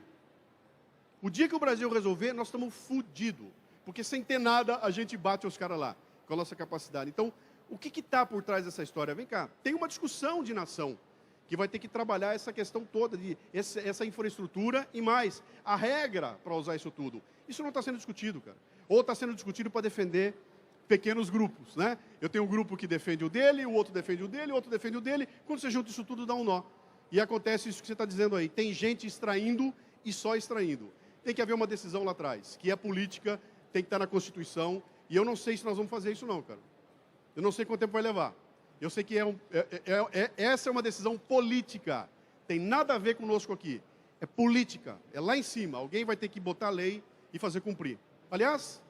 O dia que o Brasil resolver, nós estamos fodidos. Porque sem ter nada, a gente bate os caras lá, com a nossa capacidade. Então, o que está por trás dessa história? Vem cá, tem uma discussão de nação que vai ter que trabalhar essa questão toda, de essa infraestrutura e mais, a regra para usar isso tudo. Isso não está sendo discutido, cara. Ou está sendo discutido para defender pequenos grupos, né? Eu tenho um grupo que defende o dele, o outro defende o dele, o outro defende o dele. Quando você junta isso tudo, dá um nó. E acontece isso que você está dizendo aí. Tem gente extraindo e só extraindo. Tem que haver uma decisão lá atrás, que é política, tem que estar na Constituição. E eu não sei se nós vamos fazer isso não, cara. Eu não sei quanto tempo vai levar. Eu sei que essa é uma decisão política. Tem nada a ver conosco aqui. É política. É lá em cima. Alguém vai ter que botar a lei e fazer cumprir. Aliás,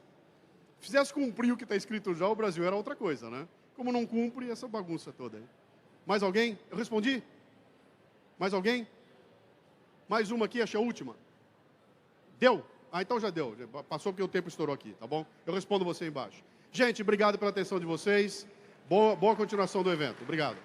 se fizesse cumprir o que está escrito já, o Brasil era outra coisa, né? Como não cumpre, essa bagunça toda aí. Mais alguém? Eu respondi? Mais alguém? Mais uma aqui, achei a última. Deu? Ah, então já deu. Passou porque o tempo estourou aqui, tá bom? Eu respondo você embaixo. Gente, obrigado pela atenção de vocês. Boa continuação do evento. Obrigado.